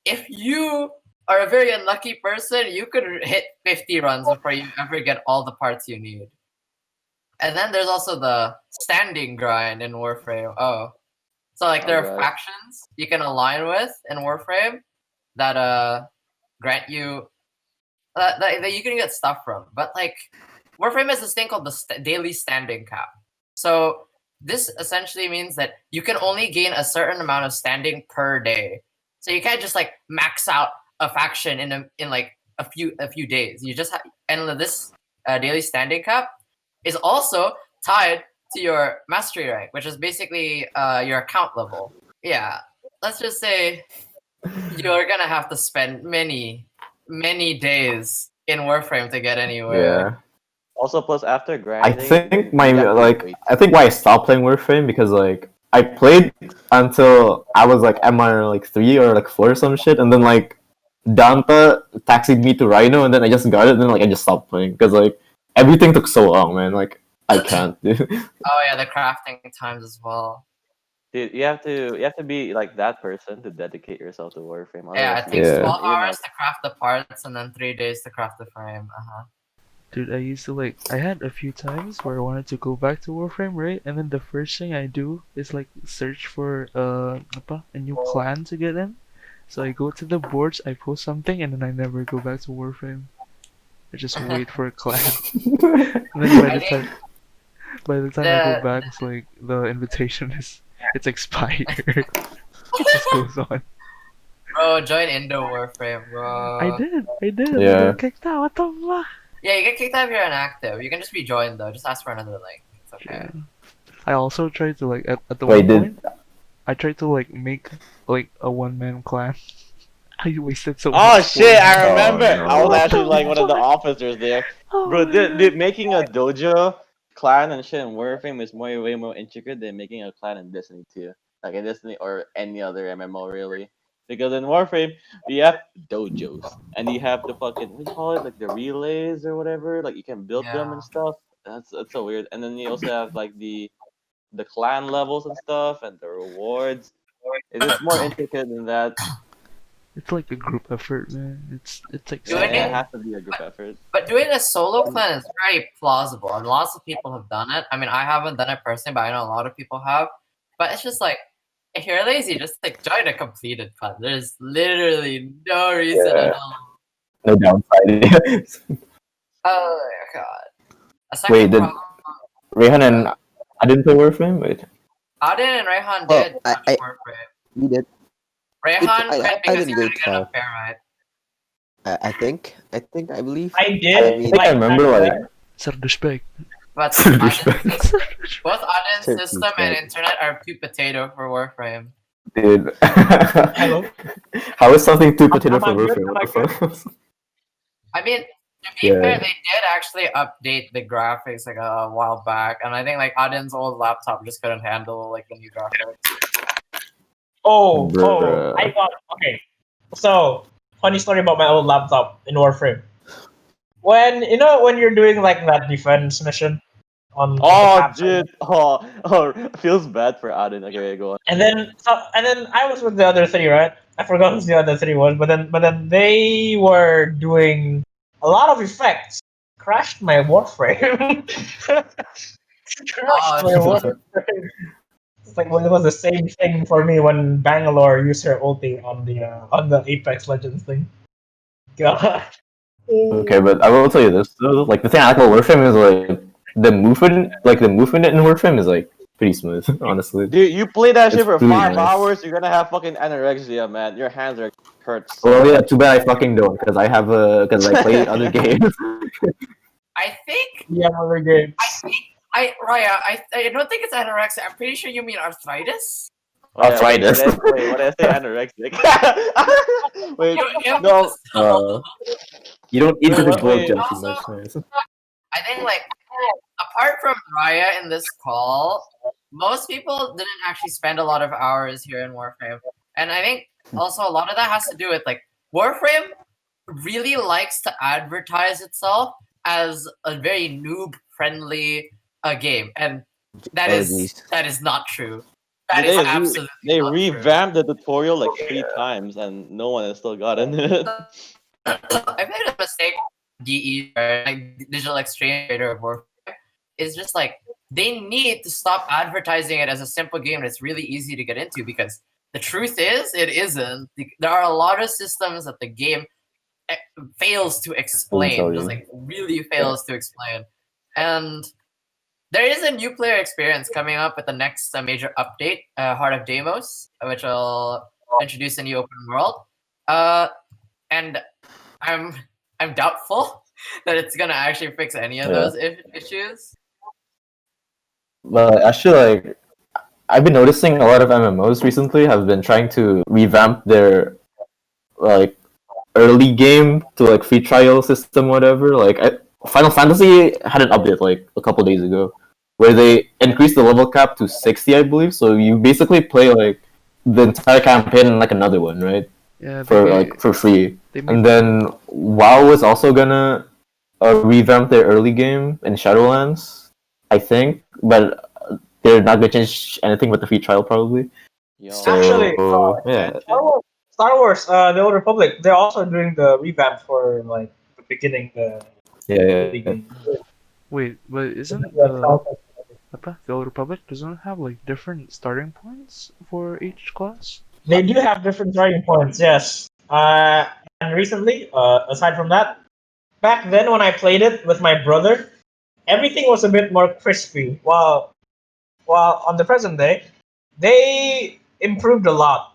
S1: if you are a very unlucky person, you could hit 50 runs before you ever get all the parts you need. And then there's also the standing grind in Warframe. So like there are
S2: Alright.
S1: factions you can align with in Warframe that grant you that you can get stuff from. But like Warframe has this thing called the daily standing cap. So this essentially means that you can only gain a certain amount of standing per day. So you can't just like max out a faction in like a few days. You just and this daily standing cap is also tied to your mastery rank, which is basically your account level. Yeah, let's just say you're gonna have to spend many days in Warframe to get anywhere.
S4: Yeah.
S2: Also, plus after
S4: I
S2: grinding,
S4: think
S2: you have to
S4: like
S2: wait.
S4: I think why I stopped playing Warframe because like I played until I was like MR like 3 or like 4 or some shit, and then like Danta taxied me to Rhino, and then I just got it, and then like I just stopped playing because like everything took so long, man. Like I can't.
S1: Oh yeah, the crafting times as well.
S2: Dude, you have to be like that person to dedicate yourself to Warframe.
S1: Yeah,
S2: Otherwise
S1: it takes
S4: Yeah.
S1: 12
S2: you're not-
S1: hours to craft the parts and then 3 days to craft the frame.
S6: Dude, I used to like, I had a few times where I wanted to go back to Warframe, right? And then the first thing I do is like search for a new clan to get in. So I go to the boards, I post something, and then I never go back to Warframe. I just wait for a clan. And then by the time I go back, it's like the invitation it's expired. It just goes on.
S1: Bro, join Indo Warframe, bro.
S6: I did.
S4: Yeah.
S6: I got kicked out. What the fuck?
S1: Yeah, you get kicked out if you're inactive. You can just be joined though. Just ask for another link. It's okay.
S6: Yeah. I also tried to like at the
S4: Wait,
S6: one
S4: did-
S6: point, I tried to like make like a one-man clan. I wasted so
S2: Oh
S6: much
S2: shit! I
S4: Oh,
S2: remember.
S4: no.
S2: I was
S6: What
S2: actually
S6: the
S2: like one of the
S6: fuck?
S2: officers there,
S6: Oh
S2: bro.
S6: my
S2: Dude,
S6: God.
S2: making a dojo clan and shit in Warframe is way more intricate than making a clan in Destiny 2. Like in Destiny or any other MMO really. Because in Warframe, you have dojos and you have the fucking what do you call it, like the relays or whatever. Like you can build them
S1: Yeah.
S2: and stuff. That's so weird. And then you also have like the clan levels and stuff and the rewards. It is more intricate than that.
S6: It's like a group effort, man. It's like
S1: Doing
S2: Yeah,
S1: it-
S2: it has to be a group effort.
S1: But doing a solo clan is very plausible, and lots of people have done it. I mean, I haven't done it personally, but I know a lot of people have. But it's just like, if you're lazy, just like join a completed clan. There's literally no reason
S4: Yeah.
S1: at all.
S4: No downside.
S1: Oh my god. A second
S4: Wait, did-
S1: problem.
S4: Rayhan and I didn't play Warframe. Wait.
S1: Auden and Rayhan
S5: Well,
S1: did
S5: I-
S1: touch
S5: I-
S1: Warframe.
S5: We did.
S1: Rayhan,
S5: I
S1: cramping is
S5: didn't go
S1: gonna get
S5: far.
S1: unfair, right?
S5: I believe.
S3: I did.
S5: I
S4: think I remember like
S6: Sir douchebag.
S1: But
S4: Douchebag.
S1: both Auden's
S5: Sir
S1: system and
S5: douchebag.
S1: internet are too potato for Warframe.
S4: Dude.
S3: Hello.
S4: How is something too potato
S3: Am I
S4: for
S3: good?
S4: Warframe?
S3: Am
S4: What
S3: I
S4: the
S3: good?
S4: fuck?
S1: I mean, to be
S4: Yeah.
S1: fair, they did actually update the graphics like a while back, and I think like Adin's old laptop just couldn't handle like the new graphics.
S3: Oh,
S4: Bruh.
S3: I got okay. So, funny story about my old laptop in Warframe. When when you're doing like that defense mission on the
S7: Oh,
S3: map,
S7: dude. Oh, feels bad for Aden. Okay, go on.
S3: and then I was with the other three, right? I forgot who the other three was, but then they were doing a lot of effects. Crashed my Warframe. Crashed my Warframe. It's like it was the same thing for me when Bangalore used her ulti on the Apex Legends thing. God.
S4: Okay, but I will tell you this though. Like the thing I like about Warframe is like the movement in Warframe is like pretty smooth, honestly.
S7: Dude, you play that shit
S4: It's
S7: for
S4: really
S7: 5
S4: nice.
S7: hours, you're gonna have fucking anorexia, man. Your hands are hurts.
S4: Well, yeah, too bad I fucking don't, because I play other games.
S1: I think
S3: Yeah, other games.
S1: Raya, I don't think it's anorexia. I'm pretty sure you mean arthritis.
S4: Arthritis.
S7: Wait, what did I say? Anorexic. Wait, no.
S4: You don't eat because
S7: Wait,
S4: you blow
S7: wait.
S4: jump too much. Nice.
S1: I think like apart from Raya in this call, most people didn't actually spend a lot of hours here in Warframe, and I think also a lot of that has to do with like Warframe really likes to advertise itself as a very noob friendly game, and that is not true. That is absolutely
S7: They
S1: not true.
S7: revamped the tutorial like 3 times and no one has still gotten it.
S1: I made a mistake. DE, right? Like Digital Exchange Trader of Warframe, is just like they need to stop advertising it as a simple game that's really easy to get into, because the truth is it isn't. There are a lot of systems that the game fails to explain, just like really fails to explain. And there is a new player experience coming up with the next major update, Heart of Deimos, which will introduce a new open world. And I'm doubtful that it's gonna actually fix any of those issues.
S4: But actually, like, I've been noticing a lot of MMOs recently have been trying to revamp their like early game to like free trial system, whatever. Like Final Fantasy had an update like a couple days ago where they increased the level cap to 60, I believe. So you basically play like the entire campaign and like another one, right?
S6: Yeah,
S4: For free.
S6: they made
S4: And then WoW is also gonna revamp their early game in Shadowlands, I think, but they're not gonna change anything with the free trial probably.
S7: Yo.
S4: So
S3: Actually,
S4: yeah,
S3: Star Wars, the Old Republic, they're also doing the revamp for like the beginning, the
S4: yeah.
S3: beginning.
S6: Wait, but isn't the Old Republic doesn't it have like different starting points for each class?
S3: They do have different starting points, yes. And recently, aside from that, back then when I played it with my brother, everything was a bit more crispy. While on the present day, they improved a lot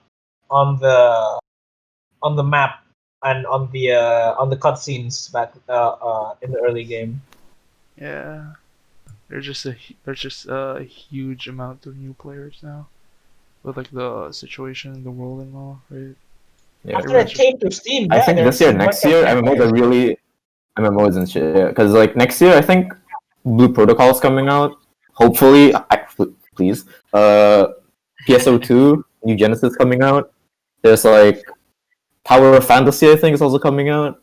S3: on the map and on the cutscenes back in the early game.
S6: Yeah, there's just a huge amount of new players now, with like the situation in the world and all, right?
S4: Yeah.
S3: After it came to Steam,
S4: I think
S3: there's
S4: this year,
S3: a bunch
S4: next
S3: of
S4: year,
S3: new
S4: MMOs
S3: players.
S4: are really MMOs and shit. Yeah, because like next year, I think Blue Protocol is coming out. Hopefully, please. PSO2, New Genesis coming out. There's like Tower of Fantasy, I think, is also coming out.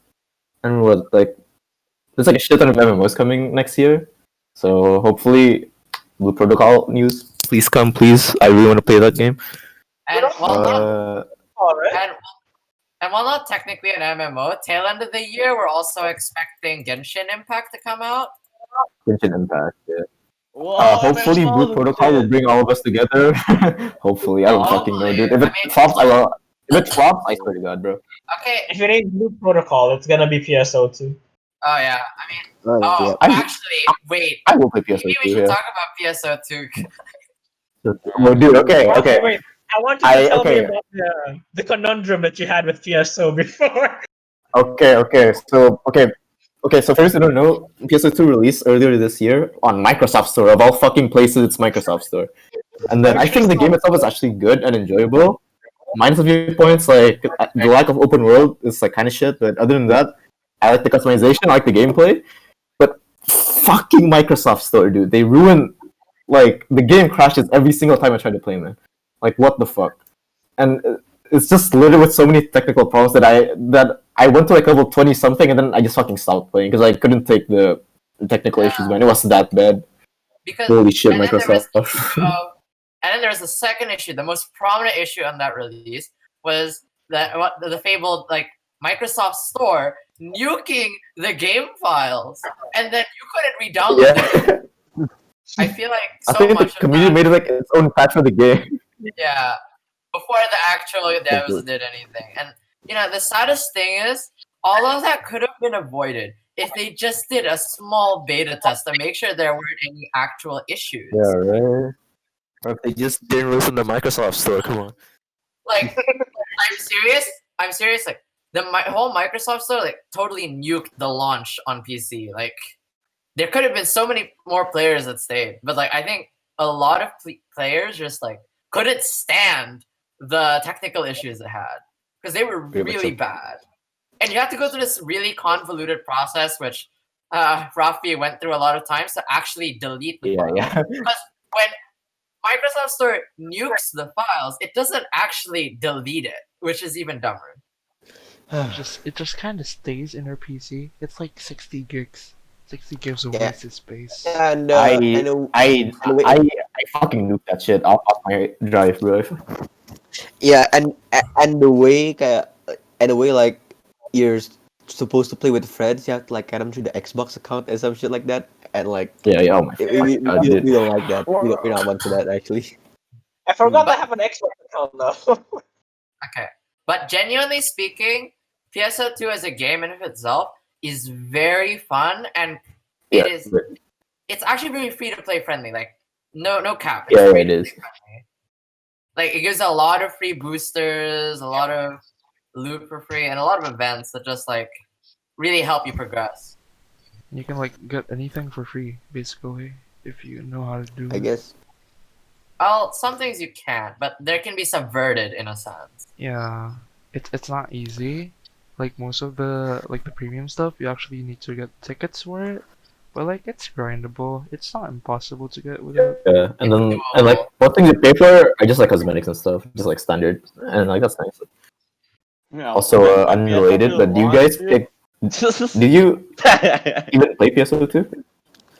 S4: And what like there's like a shit ton of MMOs coming next year. So hopefully, Blue Protocol news, please come, please. I really want to play that game.
S1: And while not
S3: Alright.
S1: and while not technically an MMO, tail end of the year we're also expecting Genshin Impact to come out.
S4: Genshin Impact. Yeah.
S7: Whoa,
S4: Hopefully,
S7: MMOs
S4: Blue
S7: and
S4: Protocol will
S7: shit.
S4: bring all of us together. Hopefully, I don't fucking know, dude. If it flops, I will. If it flops, I swear to God, bro.
S1: Okay.
S3: If it ain't Blue Protocol, it's gonna be PSO2.
S1: Oh yeah. I mean,
S4: Yeah.
S1: actually, wait.
S4: I will play PSO2.
S1: Maybe we should
S4: Yeah.
S1: talk about PSO2.
S4: Oh, dude. Okay.
S3: Wait. I want you to tell me
S4: okay.
S3: about the conundrum that you had with PSO before.
S4: Okay. So first, I don't know. PSO2 released earlier this year on Microsoft Store. Of all fucking places, it's Microsoft Store. And then I think the game itself is actually good and enjoyable. Minus a few points, like the lack of open world is like kind of shit. But other than that, I like the customization, I like the gameplay. But fucking Microsoft Store, dude, they ruin. Like the game crashes every single time I try to play, man. Like what the fuck? And it's just littered with so many technical problems that I went to like level 20 something and then I just fucking stopped playing because I couldn't take the technical issues, man. It wasn't that bad.
S1: Because
S4: Holy shit,
S1: and then
S4: Microsoft.
S1: and then there's the second issue. The most prominent issue on that release was that the fabled like Microsoft Store nuking the game files, and then you couldn't re-download them.
S4: Yeah.
S1: I feel like
S4: I
S1: so
S4: think
S1: much
S4: the community
S1: of that,
S4: made it like its own patch for the game.
S1: yeah, before the actual devs did anything. And you know, the saddest thing is, all of that could have been avoided if they just did a small beta test to make sure there weren't any actual issues.
S4: Yeah, right. Or if they just didn't release in the Microsoft Store, come on.
S1: Like, I'm serious. I'm serious. Like, whole Microsoft Store like totally nuked the launch on PC. Like, there could have been so many more players that stayed, but like I think a lot of players just like couldn't stand the technical issues it had because they were really bad, and you have to go through this really convoluted process, which Rafi went through a lot of times to actually delete the file.
S4: Yeah.
S1: Because when Microsoft Store nukes the files, it doesn't actually delete it, which is even dumber.
S6: It just kind of stays in our PC. It's like 60 gigs. 60 gigs of
S5: Yeah.
S6: wasted space.
S5: And
S4: I fucking nuked that shit off my drive, bro.
S5: yeah, and the way like you're supposed to play with friends, you have to like get them through the Xbox account and some shit like that, and like
S4: Yeah, oh my
S5: we
S4: God, dude.
S5: don't like that. We're not one for that actually.
S3: I forgot I have an Xbox account now.
S1: Okay, but genuinely speaking, PSO2 as a game in of itself is very fun, and
S4: Yeah,
S1: it's actually very free to play friendly. Like no cap.
S4: Yeah,
S1: free
S4: it
S1: to
S4: is.
S1: play friendly. Like it gives a lot of free boosters, a lot of loot for free, and a lot of events that just like really help you progress.
S6: You can like get anything for free, basically, if you know how to do
S5: I
S6: it.
S5: guess.
S1: Well, some things you can't, but there can be subverted in a sense.
S6: Yeah, it's not easy. Like most of the premium stuff, you actually need to get tickets for it. But like it's grindable. It's not impossible to get without.
S4: Yeah, and like what things you pay for are just like cosmetics and stuff, just like standard, and like that's nice.
S7: Yeah,
S4: Also,
S7: my
S4: unrelated,
S7: PS2
S4: but do you
S7: launch,
S4: guys
S7: dude.
S4: do you even play PSO2?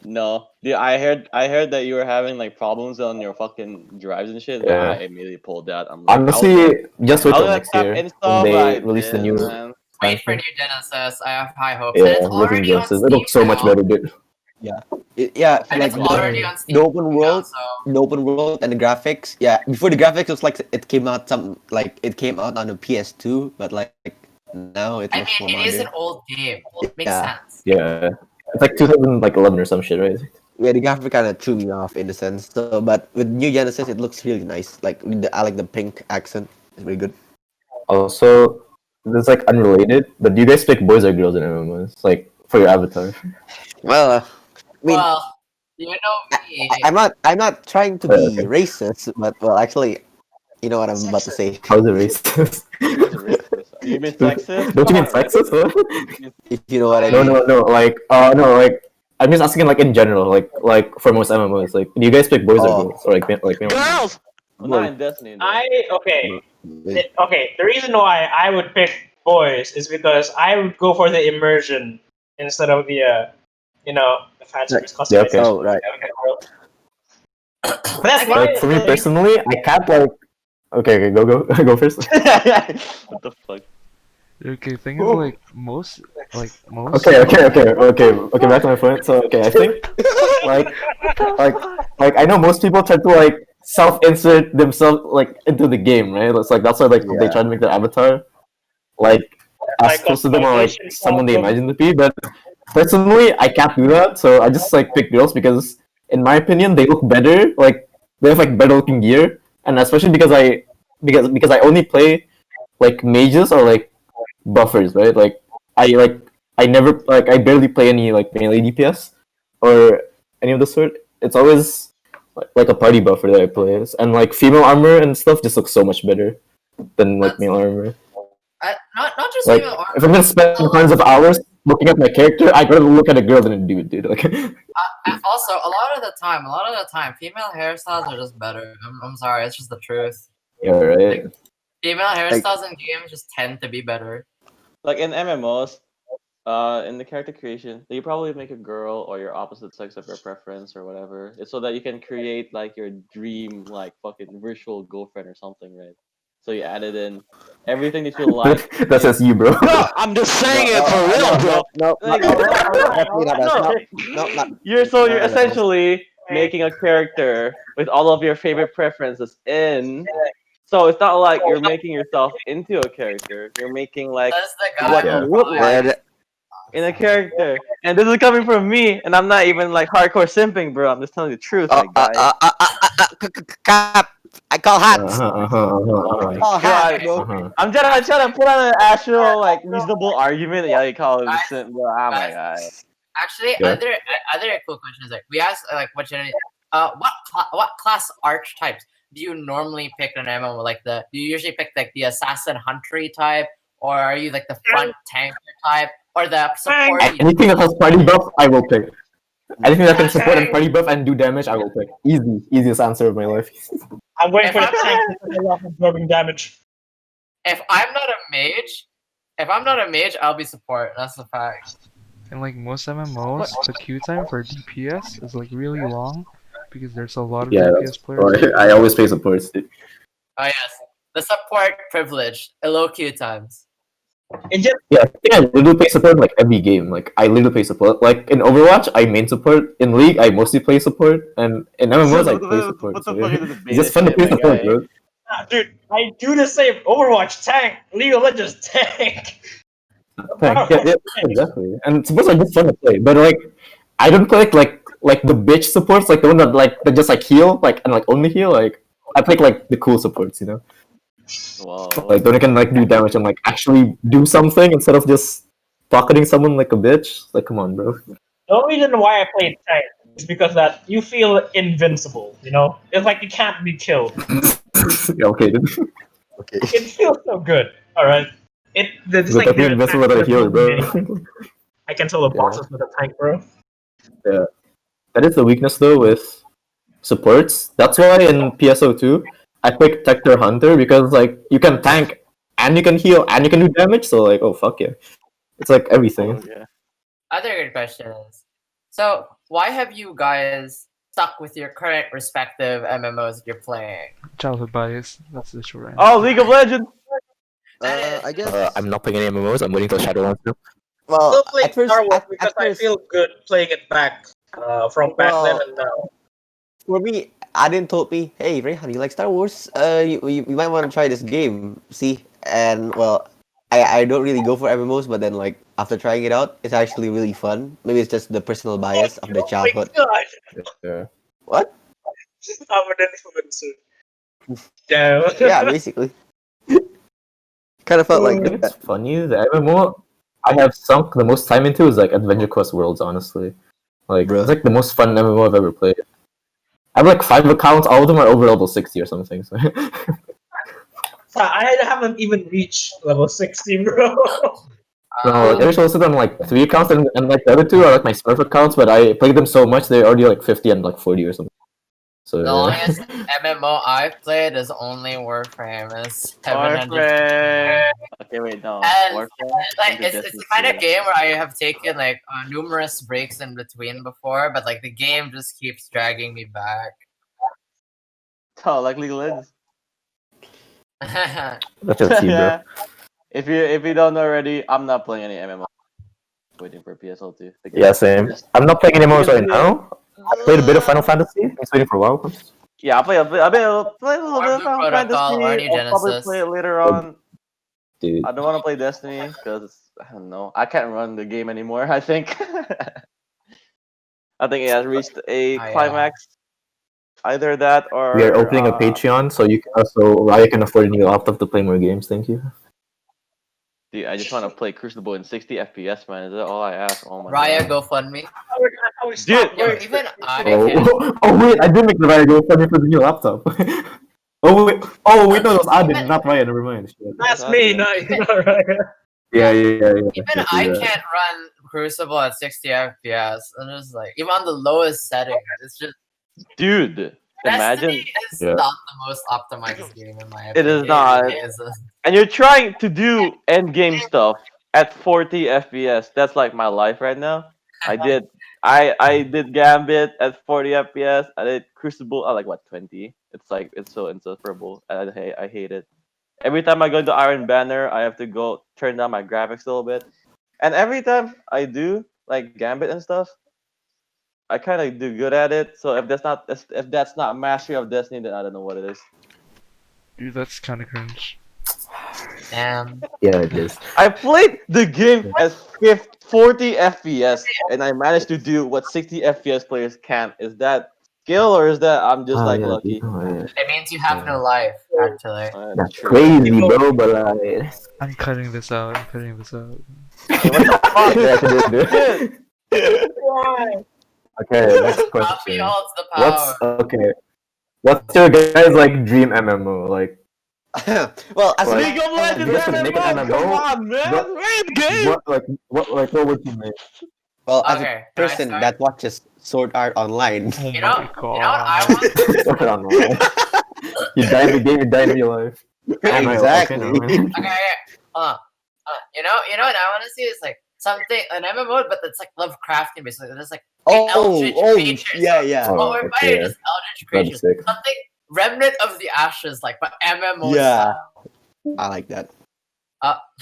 S7: No, dude, I heard that you were having like problems on your fucking drives and shit.
S4: Yeah.
S7: I immediately pulled that. I'm like,
S4: Honestly, just wait
S7: I was
S4: till
S7: gonna
S4: next
S7: tap
S4: year
S7: install,
S4: when
S7: but I
S4: they release the
S7: didn't,
S4: new
S7: man.
S1: Wait for
S4: expansion.
S1: new Genesis. I have high hopes. And
S4: Yeah,
S1: it's
S4: Living
S1: already on
S4: Genesis.
S1: Steam
S4: it looks so much
S1: now.
S4: better, dude.
S5: Yeah,
S1: And
S5: like
S1: it's already on Steam
S5: the open
S1: now,
S5: world,
S1: so
S5: the open world and the graphics. Yeah, before the graphics it was like it came out on the PS2, but like now it
S1: I
S5: looks
S1: mean,
S5: more
S1: it is an
S5: modern.
S1: old game. It makes
S5: Yeah.
S1: sense.
S4: Yeah, it's like 2011 or some shit, right?
S5: Yeah, the graphic kind of threw me off in a sense. So, but with new Genesis, it looks really nice. Like I like the pink accent. It's really good.
S4: Also, this is like unrelated, but do you guys pick boys or girls in MMOs? Like for your avatar?
S5: Well, I mean,
S1: Well, you know me.
S5: I'm not trying to
S4: Oh,
S5: be racist, but well, actually, you know what I'm about to say.
S4: How's it racist?
S7: How's it racist? You mean sexist?
S4: Don't you mean
S7: Come on,
S4: sexist? What?
S5: If you know what I
S4: No,
S5: mean.
S4: no, like, no, like, I'm just asking, like, in general, like for most MMOs, like, do you guys pick boys or
S5: Oh.
S4: girls, or like
S7: girls. Well, not in Destiny. though.
S3: Okay. The reason why I would pick boys is because I would go for the immersion instead of the the fan service
S4: Yeah, okay.
S3: customization.
S5: Oh, right.
S3: But that's my
S4: Like, for me personally, I can't like. Okay, go go first.
S7: What the fuck?
S6: Okay, thing is like most.
S4: Okay. Back to my point. So, okay, I think like I know most people try to like self-insert themselves like into the game, right? It's like that's why like they try to make their avatar like as
S3: Like
S4: close to them or like
S3: customization
S4: someone they
S3: problem.
S4: imagine to be. But personally, I can't do that, so I just like pick girls because, in my opinion, they look better. Like they have like better looking gear, and especially because I only play like mages or like buffers, right? Like I never like I barely play any like melee DPS or any of the sort. It's always like a party buffer that I play as, and like female armor and stuff just looks so much better than like male armor.
S1: Not just
S4: Like
S1: female
S4: if I'm gonna spend tons of hours looking at my character, I'd rather look at a girl than a dude, dude. Like
S1: Also, a lot of the time, female hairstyles are just better. I'm sorry, it's just the truth.
S4: yeah, right.
S1: Female hairstyles in games just tend to be better.
S7: Like in MMOs, in the character creation, you probably make a girl or your opposite sex of your preference or whatever. It's so that you can create like your dream like fucking virtual girlfriend or something, right? So you added in everything that you like.
S4: That's just you, bro.
S5: No, I'm just saying it for real, bro.
S2: No,
S7: Like,
S2: definitely not us. No,
S7: You're
S2: No,
S7: essentially making a character with all of your favorite preferences in. So it's not like you're making yourself into a character. You're making like
S1: That's the guy.
S7: what
S4: Yeah.
S7: you look like in a character. And this is coming from me, and I'm not even like hardcore simping, bro. I'm just telling the truth, like guys.
S5: Cap. I call hats.
S7: Bro,
S5: bro.
S7: I'm trying to put on an actual like reasonable argument. Yeah, you call it a simp, bro. Oh my god.
S1: Actually,
S4: Yeah.
S1: other cool question is like we asked like what class archetypes do you normally pick in an MMO? Like do you usually pick like the assassin huntery type, or are you like the front tanker type, or the support?
S4: Anything that has party buff, I will pick. Anything that can support and party buff and do damage, I will pick. Easiest answer of my life.
S3: I'm waiting for the
S1: If
S3: tank to take off absorbing damage.
S1: If I'm not a mage, I'll be support. That's the fact.
S6: And like most MMOs, the queue time for DPS is like really long because there's a lot of
S4: Yeah,
S6: DPS players.
S4: I always play supports, dude.
S1: Oh yes, the support privilege, low queue times.
S3: It just
S4: Yeah, I think I literally play support in, like every game. Like I literally play support. Like in Overwatch, I main support. In League, I mostly play support, and in MMOs, I play support.
S7: What the
S4: So,
S7: fuck
S4: yeah.
S7: is this
S4: It's just fun to
S7: beta
S4: play
S7: shit, my
S4: support,
S7: guy?
S4: bro.
S3: dude, I do the same. Overwatch tank, League of Legends tank.
S4: Yeah, exactly. And supports are just fun to play. But like, I don't play like the bitch supports, like the one that just like heal, like and like only heal. Like I play like the cool supports, you know.
S7: Whoa.
S4: Like the one that can like do damage and like actually do something instead of just pocketing someone like a bitch. Like come on, bro.
S3: The only reason why I play tank is because that you feel invincible. You know, it's like you can't be killed.
S4: Yeah, okay, dude.
S3: It feels so good. All right. It's
S4: But
S3: like
S4: I feel invincible with a healer, bro.
S3: I can tell the
S4: Yeah.
S3: bosses with a tank, bro.
S4: Yeah, that is the weakness though with supports. That's why in PSO2 I picked Tector Hunter because like you can tank and you can heal and you can do damage. So like, oh fuck yeah, it's like everything.
S7: Oh, yeah.
S1: Other good questions. So why have you guys stuck with your current respective MMOs that you're playing?
S6: Childhood bias. That's the short answer.
S7: Oh, League of Legends.
S2: I guess.
S4: I'm not playing any MMOs. I'm waiting till Shadowlands.
S2: Well,
S3: Still play
S5: at first-
S3: Star Wars
S5: at-
S3: because
S5: at
S3: I
S5: first-
S3: feel good playing it back from back then
S5: Well-
S3: and now.
S5: For me, Adin told me, "Hey, Rehan, you like Star Wars? You might want to try this game. See?" And well, I don't really go for MMOs, but then like after trying it out, it's actually really fun. Maybe it's just the personal bias of the childhood.
S3: Oh my god!
S4: Yeah.
S5: What?
S3: I'm an influencer. Yeah.
S5: Yeah, basically. Kind of felt like
S4: It's
S5: that.
S4: funny. The MMO I have sunk the most time into is like Adventure Quest Worlds. Honestly, like
S5: Bruh.
S4: it's like the most fun MMO I've ever played. I have like 5 accounts. All of them are over level 60 or something. So.
S3: I haven't even reached level 60, bro.
S4: No, there's also them like 3 accounts and like the other 2 are like my Smurf accounts, but I played them so much they're already like 50 and like 40 or something. So
S1: The
S4: yeah.
S1: longest MMO I've played is only Warframe. It's 700.
S7: Warframe. Okay, wait, no.
S1: And,
S7: Warframe.
S1: Like
S7: Into
S1: it's the
S7: Destiny
S1: kind of
S7: 2.
S1: game where I have taken like numerous breaks in between before, but like the game just keeps dragging me back.
S7: Oh, like League of Legends.
S4: That's just you, bro.
S7: Yeah. If you don't know already, I'm not playing any MMO. Waiting for PSL2.
S4: Yeah, same. I'm not playing any MMOs right now. I played a bit of Final Fantasy. I'm just waiting for a while.
S7: Yeah, I'll play a little bit of
S1: Or
S7: Final
S1: Blue Protocol, or
S7: Fantasy.
S1: New
S7: I'll probably
S1: Genesis.
S7: play it later on.
S4: Dude.
S7: I don't want to play Destiny because I don't know. I can't run the game anymore. I think. I think it has reached a
S1: yeah.
S7: climax. Either that or
S4: We are opening a Patreon, so you can Raya can afford a new laptop to play more games. Thank you.
S7: Dude, I just want to play Crucible in 60 FPS, man. Is that all I ask? Oh my
S1: Raya
S7: god.
S1: GoFundMe.
S3: I we stop?
S7: Dude,
S1: Even I can't.
S4: Oh wait, I did make the right GoFundMe for the new laptop. Oh wait, no, it was Adin, not Ryan. Never mind. Shit.
S3: That's me, not right.
S4: Yeah.
S1: Even
S4: Yeah,
S1: I
S4: yeah.
S1: can't run Crucible at 60 FPS. And it's like, even on the lowest settings, it's just
S7: dude, imagine
S1: Destiny is
S4: Yeah.
S1: not the most optimized game in my
S7: It
S1: opinion.
S7: is not.
S1: really isn't.
S7: and you're trying to do end game stuff at 40 FPS. That's like my life right now. I did Gambit at 40 FPS. I did Crucible at like what 20. It's like it's so insufferable. I hate it. Every time I go to Iron Banner, I have to go turn down my graphics a little bit. And every time I do like Gambit and stuff, I kind of do good at it. So if that's not mastery of Destiny, then I don't know what it is.
S6: Dude, that's kind of cringe.
S1: Damn.
S4: Yeah, it is.
S7: I played the game at 40 FPS, and I managed to do what 60 FPS players can't. Is that skill, or is that I'm just like
S4: yeah,
S7: lucky?
S1: It means you have no life, actually.
S4: That's
S7: True.
S4: crazy, bro. But like,
S6: I'm cutting this out. I'm cutting this out.
S7: Hey, what the fuck?
S4: yeah, I can do it. Okay, next
S1: Coffee
S4: question.
S1: holds the power.
S4: What's your guys like dream MMO? Like,
S5: Well, as
S4: Like,
S7: League of Legends
S4: you have to make an
S7: MMO,
S4: MMO?
S7: come on, man!
S4: What-
S7: Great game!
S4: what would you make?
S5: well, as
S1: Okay,
S5: a
S1: can I
S5: person
S1: start?
S5: that watches Sword Art Online.
S6: Oh
S1: You
S6: my
S1: know,
S6: god.
S1: you know what I want?
S4: I don't know. You die in the game, you die in real life.
S5: Exactly.
S1: Okay, hold on. You know what I want to see is like something an MMO, but it's like Lovecraftian basically. There's like eldritch creatures.
S5: yeah.
S1: What we're fighting
S4: okay.
S1: is eldritch
S4: That'd be
S1: creatures.
S4: sick.
S1: Something Remnant of the Ashes, like but MMO
S5: Yeah.
S1: style.
S5: I like that.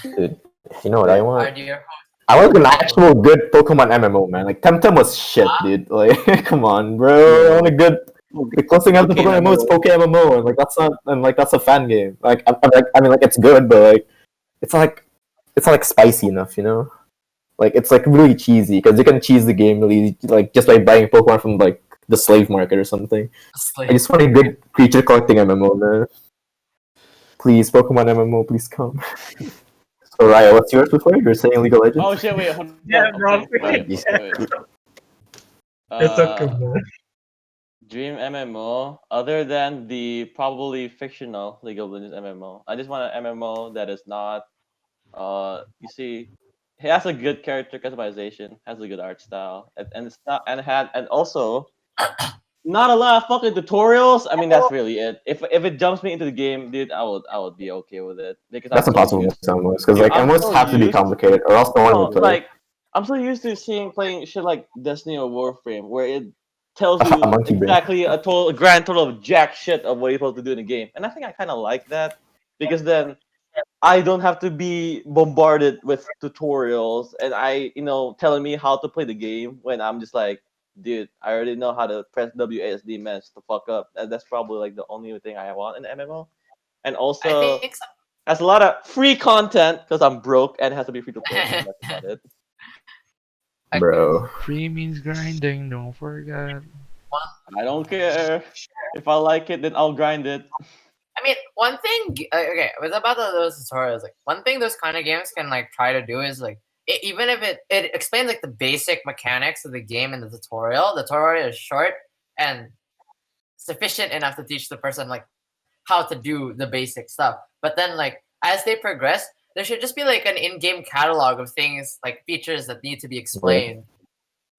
S4: Dude, you know what I want?
S1: Our dear
S4: I want an actual good Pokemon MMO, man. Like Temtem was shit, dude. Like, come on, bro. I want a good. The closest thing I have to
S5: Poke
S4: Pokemon MMO is
S5: MMO.
S4: Poke MMO, and like that's a fan game. Like, I mean, like it's good, but like, it's not like spicy enough, you know. Like it's like really cheesy because you can cheese the game really like just by buying Pokemon from like the slave market or something. I
S1: slave.
S4: just want a good creature collecting MMO, man. Please, Pokemon MMO, please come. So Raya, what's yours before? You're saying League of Legends?
S7: Oh shit! Wait, hold on.
S3: Yeah, bro.
S7: Wait.
S5: It's
S3: okay, man.
S7: Dream MMO, other than the probably fictional League of Legends MMO. I just want an MMO that is not, you see, it has a good character customization, has a good art style, and it's not and also not a lot of fucking tutorials. I mean, that's really it. If it jumps me into the game, dude, I would be okay with it because
S4: That's
S7: I'm so
S4: impossible
S7: used-
S4: with MMOs because like
S7: I'm
S4: MMOs
S7: so
S4: have to be
S7: used-
S4: complicated or else no one
S7: No,
S4: will play.
S7: like I'm so used to playing shit like Destiny or Warframe, where it tells you
S4: Monkey brain.
S7: exactly a grand total of jack shit of what you're supposed to do in the game, and I think I kind of like that because then I don't have to be bombarded with tutorials and telling me how to play the game when I'm just like, dude, I already know how to press WASD mess to fuck up. That's probably like the only thing I want in MMO, and also
S1: I think so.
S7: has a lot of free content because I'm broke and it has to be free to play. That's about it.
S4: Bro.
S6: Free means grinding, don't forget.
S7: I don't care. If I like it, then I'll grind it.
S1: I mean, one thing. Okay, with about those tutorials, like one thing those kind of games can like try to do is like even if it explains like the basic mechanics of the game in the tutorial. The tutorial is short and sufficient enough to teach the person like how to do the basic stuff. But then like as they progress, there should just be like an in-game catalog of things like features that need to be explained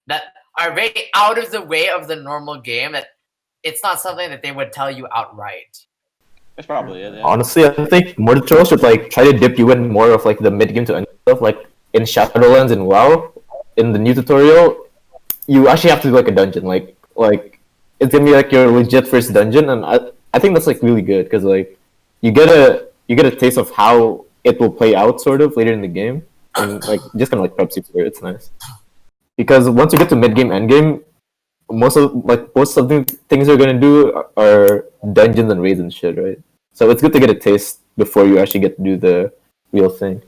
S1: that are very out of the way of the normal game. That it's not something that they would tell you outright.
S7: That's probably it. Yeah.
S4: Honestly, I think more tutorials should like try to dip you in more of like the mid game to end stuff. Like in Shadowlands and WoW, in the new tutorial, you actually have to do like a dungeon. Like it's gonna be like your legit first dungeon, and I think that's like really good because like you get a taste of how it will play out sort of later in the game, and like just kind of like preps you for it. It's nice because once you get to mid game, end game, most of the things you're gonna do are dungeons and raids and shit, right? So it's good to get a taste before you actually get to do the real thing.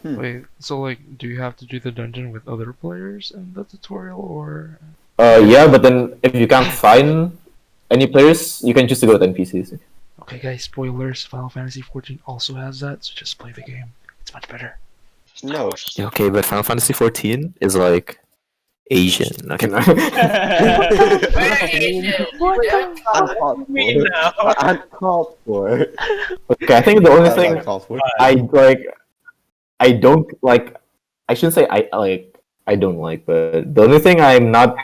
S6: Wait, so like, do you have to do the dungeon with other players in the tutorial, or?
S4: Yeah, but then if you can't find any players, you can choose to go with NPCs.
S6: Okay, guys, spoilers. Final Fantasy XIV also has that, so just play the game. It's much better.
S5: No.
S4: Okay, but Final Fantasy XIV is like Asian. I can.
S1: Very Asian.
S6: What
S1: Yeah.
S6: the
S5: Uncalled
S3: Me
S5: for.
S3: now.
S5: Uncalled for.
S4: Okay, I think the only
S5: That's
S4: thing
S5: uncalled for.
S4: I like, I don't like. I shouldn't say I like. I don't like, but the only thing I'm not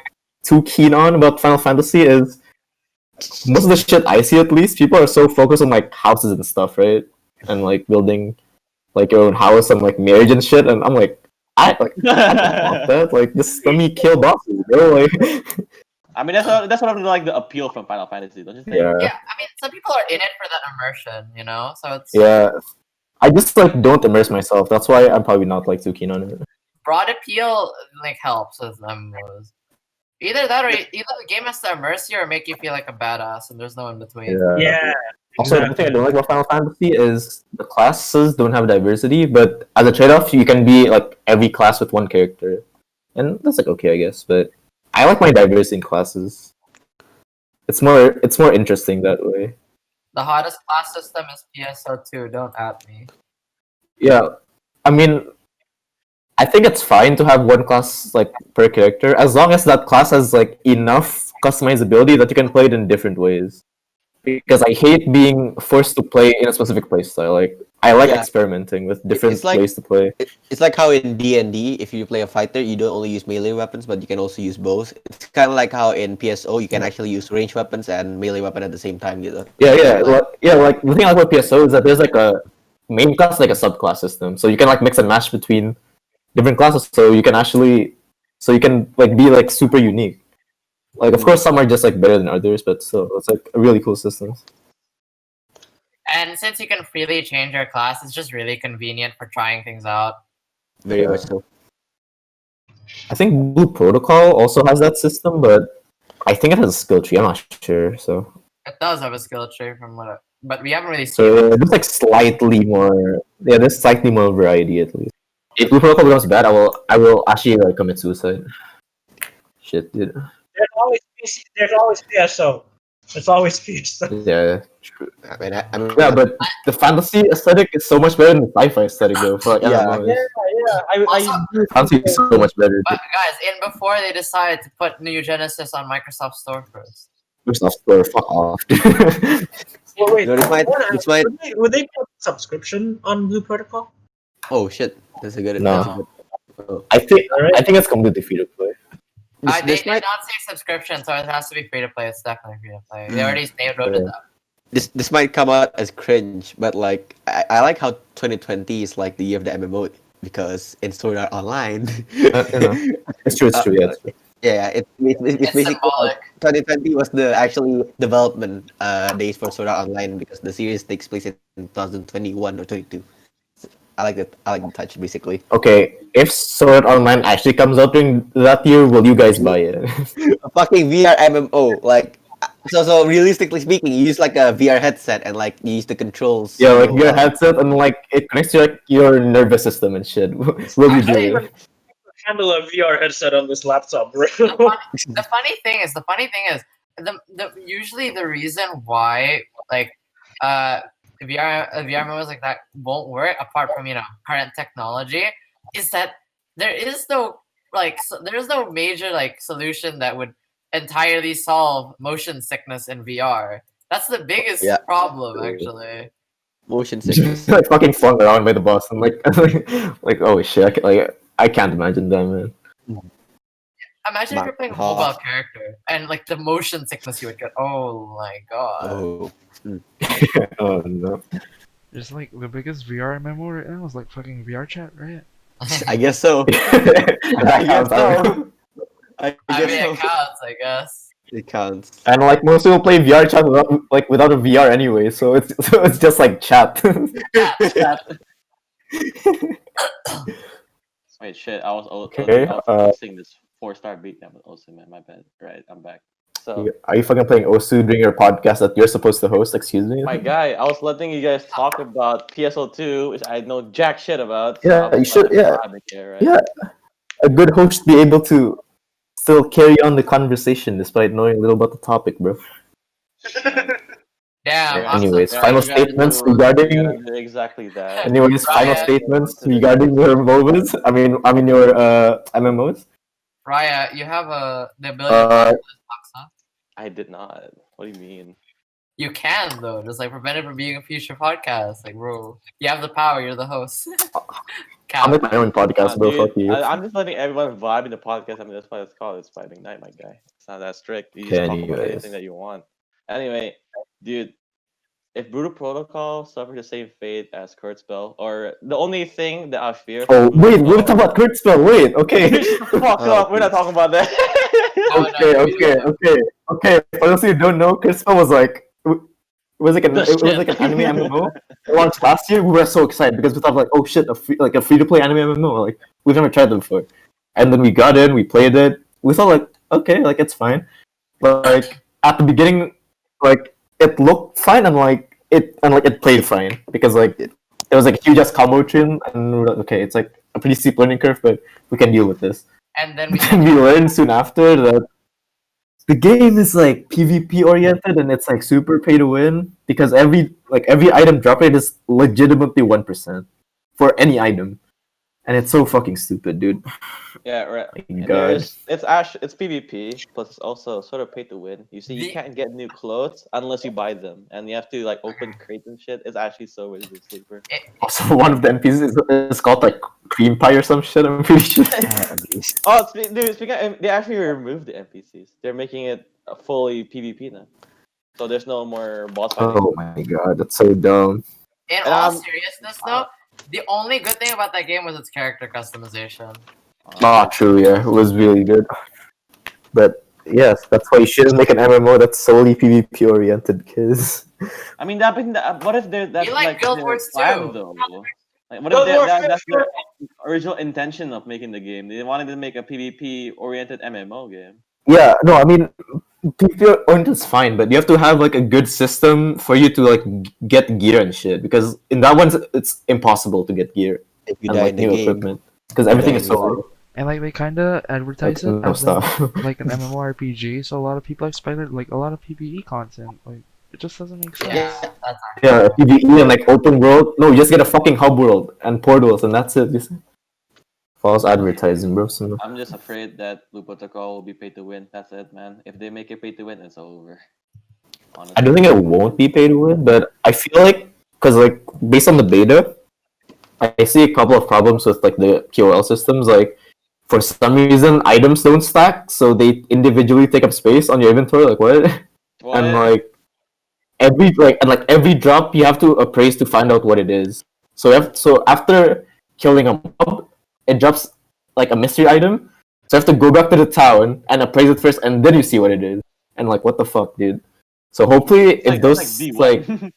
S4: too keen on about Final Fantasy is most of the shit I see. At least people are so focused on like houses and stuff, right? And like building like your own house and like marriage and shit. And I'm like, I don't want that. Like, just let me kill bosses, bro. Like,
S7: I mean, that's what I'm like the appeal from Final Fantasy, don't you think?
S4: yeah,
S1: Yeah, I mean, some people are in it for that immersion, you know. So it's
S4: yeah. I just like don't immerse myself. That's why I'm probably not like too keen on it.
S1: broad appeal like helps with MMOs. Either that, or either the game has to immerse you or make you feel like a badass, and there's no in between.
S4: Yeah.
S3: Yeah.
S4: Also, the thing I don't like about Final Fantasy is the classes don't have diversity, but as a trade-off, you can be like every class with one character, and that's like okay, I guess. But I like my diversity in classes. It's more interesting that way.
S1: The hottest class system is PSO2. Don't at me.
S4: Yeah, I mean, I think it's fine to have one class like per character as long as that class has like enough customizability that you can play it in different ways. Because I hate being forced to play in a specific playstyle. Like I like
S5: Yeah.
S4: experimenting with different
S5: It's like-
S4: ways to play.
S5: It's like how in D&D, if you play a fighter, you don't only use melee weapons, but you can also use bows. It's kind of like how in PSO, you can actually use ranged weapons and melee weapon at the same time. You know?
S4: Like the thing I like about PSO is that there's like a main class, like a subclass system, so you can like mix and match between different classes. So you can like be like super unique. Like of course some are just like better than others, but still it's like a really cool system.
S1: And since you can freely change your class, it's just really convenient for trying things out.
S5: Very
S4: Yeah.
S5: much so.
S4: I think Blue Protocol also has that system, but I think it has a skill tree. I'm not sure. So
S1: It does have a skill tree from but we haven't really seen it.
S4: there's like slightly more. Yeah, there's slightly more variety at least. If Blue Protocol becomes bad, I will actually like commit suicide. Shit, dude.
S3: There's always PSO. It's always PSO.
S4: Yeah, true.
S5: I mean,
S4: Yeah, but the fantasy aesthetic is so much better than the sci-fi aesthetic, though. For like
S5: Yeah.
S4: MMOs.
S3: Yeah.
S1: Also,
S4: Fantasy is so much better.
S1: but guys, in before they decided to put New Genesis on Microsoft Store first.
S4: Microsoft Store, fuck off.
S3: Well, wait.
S5: No, this might-
S3: I wanna
S5: this
S3: ask,
S5: might-
S3: would they put subscription on Blue Protocol?
S5: oh shit, that's a good.
S4: No.
S5: That's a good oh.
S4: I think
S3: Alright.
S4: I think it's completely free to play.
S5: This,
S1: They
S5: this
S1: did
S5: might
S1: not say subscription, so it has to be free to play. It's definitely free to play. They
S5: Mm.
S1: already wrote it down.
S5: this might come out as cringe, but like I like how 2020 is like the year of the MMO because in Sword Art Online.
S4: You know, it's true. It's true. Yeah, it's true.
S5: Yeah, it's
S1: It's
S5: basically
S1: symbolic.
S5: 2020 was the actually development days for Sword Art Online because the series takes place in 2021 or 22. I like that. I like the touch basically.
S4: Okay, if Sword Art Online actually comes out during that year, will you guys buy it?
S5: A fucking VR MMO, like so realistically speaking, you use like a VR headset and like you use the controls.
S4: Yeah, like
S5: so,
S4: your headset and like it connects to like your nervous system and shit. Will you do
S1: Actually,
S4: it?
S3: Handle a VR headset on this laptop, bro.
S1: The funny thing is, usually the reason why like VR MMOs like that won't work, apart from current technology, is that there is no major like solution that would entirely solve motion sickness in VR. That's the biggest
S5: Yeah.
S1: problem, actually.
S5: motion sickness.
S4: Like fucking flung around by the boss. I'm like, like oh shit, I can't imagine that, man.
S1: Imagine if you're playing a mobile character and like the motion sickness you would get. Oh my god.
S5: Oh,
S4: Oh no.
S6: There's like the biggest VR MMO right now is like fucking VR chat, right?
S5: I guess so.
S4: That counts,
S5: I
S1: I
S5: guess
S1: mean,
S5: so.
S1: it counts, I guess.
S5: It counts.
S4: And like most people play VR chat without a VR anyway, so it's just like chat.
S7: Wait, shit. I was
S4: Okay,
S7: posting this 4-star beat that was also man. My bad. Right, I'm back. So,
S4: Are you fucking playing Osu during your podcast that you're supposed to host? Excuse me.
S7: my guy, I was letting you guys talk about PSO2, which I know jack shit about. so
S4: Yeah,
S7: I'm
S4: you should-
S7: fucking
S4: yeah.
S7: rabbit here, right?
S4: Yeah, a good host be able to still carry on the conversation despite knowing a little about the topic, bro.
S1: Damn.
S7: Yeah,
S1: awesome.
S4: Anyways,
S7: Yeah,
S4: final
S7: you gotta
S4: statements
S7: do- you
S4: regarding.
S7: gotta do exactly that.
S4: Anyways, final
S1: Ryan.
S4: statements regarding your MMOs. I mean your MMOs.
S1: Raya, you have the ability to
S4: Uh,
S1: talk to this box, huh?
S7: I did not. What do you mean?
S1: You can though, just like prevent it from being a future podcast. Like, bro, you have the power. You're the host.
S4: I'll make
S1: Cap.
S4: my own podcast, bro.
S7: Dude,
S4: Fuck you.
S7: I'm just letting everyone vibe in the podcast. I mean, that's why it's called. It's Vibing Night, my guy. It's not that strict. You just
S4: Okay,
S7: talk about
S4: anyways.
S7: anything that you want. Anyway, dude, if Brutal Protocol suffered the same fate as Kurtzpel, or the only thing that I fear.
S4: Oh wait, we're talking about Kurtzpel. Wait, okay.
S7: Fuck up. We're not talking about that.
S1: Oh,
S4: Okay,
S1: no, we don't know.
S4: okay. For those who don't know, Kurtzpel was like it was like an
S7: The
S4: it was
S7: shit.
S4: like an anime MMO. It launched last year. We were so excited because we thought like, oh shit, a free to play anime MMO. Like we've never tried them before. And then we got in, we played it. We thought like, okay, like it's fine. But like at the beginning, like it looked fine and like it played fine because like it was like a huge ass combo tree and we were like, okay, it's like a pretty steep learning curve, but we can deal with this.
S1: And then we
S4: Then we learned soon after that the game is like PvP oriented and it's like super pay to win because every item drop rate is legitimately 1% for any item, and it's so fucking stupid, dude.
S7: Yeah, right.
S4: My
S7: And
S4: God.
S7: it's PvP, plus it's also sort of pay to win. You see, you
S1: The-
S7: can't get new clothes unless you buy them, and you have to like open crates and shit. It's actually so weird, sleeper.
S4: Also, one of the NPCs is called like Cream Pie or some shit. I'm pretty sure.
S7: Oh, dude, speaking of, they actually removed the NPCs. They're making it a fully PvP now, so there's no more boss fighting.
S4: Oh my God, that's so dumb.
S1: in
S7: And,
S1: all
S7: um,
S1: seriousness, though, the only good thing about that game was its character customization.
S4: Ah, true, yeah, it was really good. But yes, that's why you shouldn't make an MMO that's solely PvP oriented, kids.
S7: I mean, what if that's
S1: You like
S7: like
S1: Guild
S7: their
S1: Wars
S7: plan,
S1: 2.
S7: though? Like, what
S3: Guild
S7: if
S3: Wars
S7: that's
S3: 2.
S7: the original intention of making the game? They wanted to make a PvP oriented MMO game.
S4: Yeah, no, I mean, PvP oriented is fine, but you have to have like a good system for you to like get gear and shit. Because in that one, it's impossible to get gear
S5: If you
S4: and
S5: die
S4: like
S5: in the
S4: new
S5: game,
S4: equipment because everything is so
S5: die in the
S4: low.
S6: And like they kind of advertise
S4: Like,
S6: it
S4: no
S6: as
S4: stuff.
S6: like an MMORPG, so a lot of people expected like a lot of PvE content. Like it just doesn't make sense.
S1: Yeah, that's
S4: Yeah, PvE and like open world. No, you just get a fucking hub world and portals, and that's it. Just false advertising, bro. So,
S7: I'm just afraid that Blue Protocol will be pay to win. That's it, man. If they make it pay to win, it's over. Honestly.
S4: I don't think it won't be pay to win, but I feel like because like based on the beta, I see a couple of problems with like the QOL systems. Like for some reason, items don't stack, so they individually take up space on your inventory. Like what?
S7: What?
S4: And like every drop, you have to appraise to find out what it is. So after killing a mob, it drops like a mystery item. So you have to go back to the town and appraise it first, and then you see what it is. And like, what the fuck, dude? So hopefully,
S7: It's
S4: if those
S7: D1.
S4: like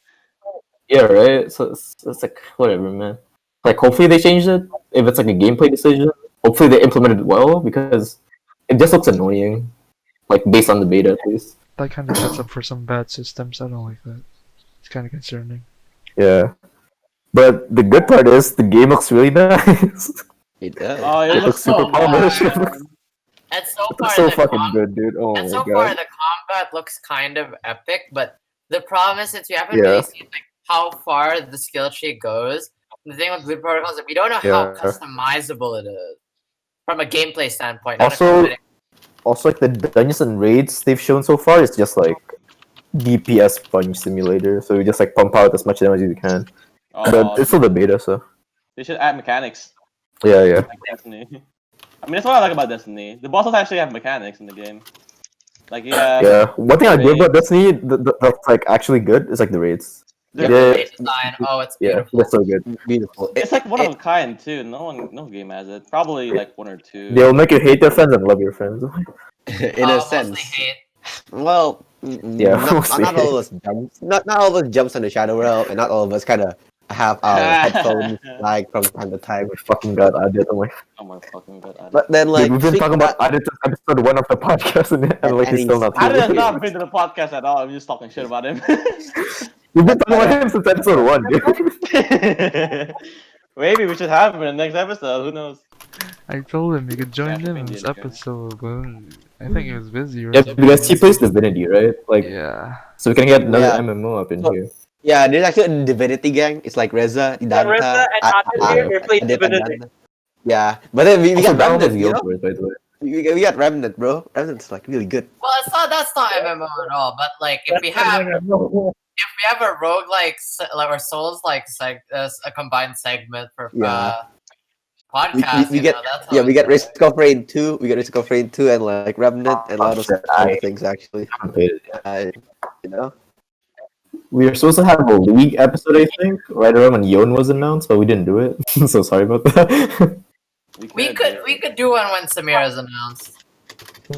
S4: yeah, right. So it's like whatever, man. Like hopefully they changed it. If it's like a gameplay decision, hopefully they implemented it well because it just looks annoying. Like based on the beta, at least.
S6: That kind of sets up for some bad systems. I don't like that. It's kind of concerning.
S4: Yeah. But the good part is the game looks really nice.
S5: it does.
S7: Oh, it
S4: It
S7: looks
S4: looks super
S7: so
S4: polished.
S7: bad.
S1: And so
S4: It
S1: far,
S4: looks so
S1: the
S4: fucking good, dude. Oh
S1: and
S4: my
S1: so far,
S4: god.
S1: the combat looks kind of epic. But the problem is, since we haven't
S4: Yeah.
S1: really seen like how far the skill tree goes, the thing with Blue Protocol is that we don't know how
S4: Yeah.
S1: customizable it is from a gameplay standpoint. not a
S4: Also,
S1: cosmetic.
S4: Also, like the dungeons and raids they've shown so far is just like DPS punch simulator. So you just like pump out as much damage as you can.
S7: Oh,
S4: But it's still the beta, so
S7: they should add mechanics
S4: yeah.
S7: like Destiny. I mean, that's what I like about Destiny. The bosses actually have mechanics in the game. Like
S4: Yeah. One thing I do about Destiny that's like actually good is like the raids.
S1: The
S4: Yeah.
S1: raid design, oh, it's
S4: Yeah,
S1: beautiful.
S4: they're so good.
S5: Beautiful.
S7: it's like one of a kind too. No game has it. Probably like one or two.
S4: They'll make you hate your friends and love your friends.
S5: in a sense.
S1: Mostly hate.
S5: Well,
S4: Yeah,
S5: not
S4: mostly.
S5: all of us jumps. Not all of us jumps on the shadow realm, and not all of us kind of have our headphones like from time to time.
S4: I fucking god, I did. Oh my.
S7: Oh my fucking god.
S5: But then, like,
S4: Dude, we've been
S5: speaking
S4: talking about Adit since episode 1 of the podcast, and like
S5: And
S4: he's still not
S7: I
S4: here.
S7: did not been to the podcast at all. I'm just talking shit about him.
S4: We've been talking about him since episode 1, dude.
S7: Maybe we should have him in the next episode. Who knows?
S6: I told him you could join
S7: Yeah,
S6: him in this
S7: Indian guy.
S6: episode, but I think he was busy or
S4: Yeah,
S6: something.
S4: because he plays Divinity, right? Like,
S6: Yeah.
S4: so we can get another
S5: Yeah.
S4: MMO up in
S5: So-
S4: here.
S5: Yeah, there's actually a Divinity gang. It's like Reza, Danta,
S3: Reza and Adit here, they play
S5: Adit and
S3: Divinity.
S5: Danta. Yeah, but then we
S4: Also,
S5: got
S4: Donald
S5: banded,
S4: is
S5: you know?
S4: Guild Wars, by the way.
S5: We got Remnant, bro. Remnant's like really good.
S1: Well, that's not MMO at all. But like, if we have a roguelike or Souls like a combined segment for
S5: Yeah.
S1: podcast,
S5: We get
S1: that's
S5: we get
S1: always
S5: Risk of Rain 2. We get Risk of Rain 2 and like Remnant and a lot of
S4: shit,
S5: other things actually.
S4: haven't played it yet.
S5: You know.
S4: We were supposed to have a League episode, I think, right around when Yon was announced, but we didn't do it. So sorry about that.
S1: we could do one when Samira is announced.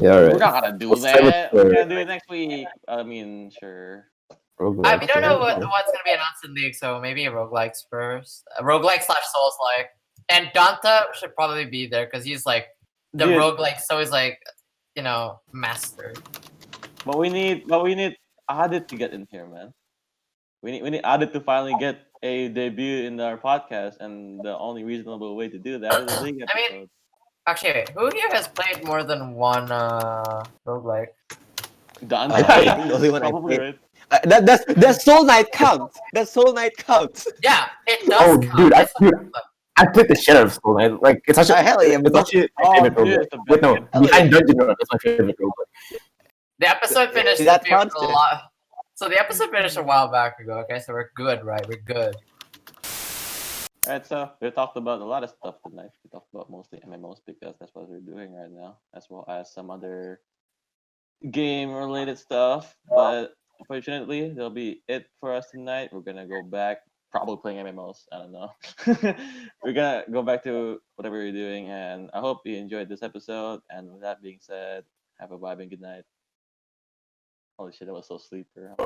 S4: Yeah,
S7: We're
S4: alright.
S7: not gonna do
S4: Let's save it
S7: that.
S4: for-
S7: We're gonna do it next week. I mean, sure.
S1: We
S4: Roguelike,
S1: don't know
S4: okay.
S1: what's gonna be announced in League, so maybe a roguelikes first. A roguelike / Souls like. And Danta should probably be there because he's like the
S7: Dude.
S1: roguelike, so he's like, master.
S7: But we need Adit to get in here, man. We need Adit to finally get a debut in our podcast, and the only reasonable way to do that is a League
S1: I mean-
S7: episode.
S1: Actually, wait, who here has played more than one roguelike?
S7: Done.
S5: I think the only one I
S7: Probably
S5: played.
S7: right.
S5: That Soul Knight counts. That Soul Knight counts.
S1: Yeah, it does.
S4: Oh,
S1: count.
S4: dude,
S1: It's not-
S4: I played the shit out of Soul Knight. Like, it's actually,
S5: Hell yeah,
S4: it's actually my
S7: Oh,
S4: favorite
S7: dude,
S4: roguelike.
S7: it's the
S4: Wait, no,
S7: best game.
S4: behind Dungeon Run, that's my favorite roguelike.
S1: The episode finished
S5: that
S1: a
S5: counts,
S1: lot. So the episode finished a while back ago. Okay, so we're good, right? We're good.
S7: Alright, so we talked about a lot of stuff tonight. We talked about mostly MMOs because that's what we're doing right now, as well as some other game-related stuff. But unfortunately, that'll be it for us tonight. We're gonna go back, probably playing MMOs. I don't know. We're gonna go back to whatever you're doing, and I hope you enjoyed this episode. And with that being said, have a vibing good night. Holy shit, that was so sleeper.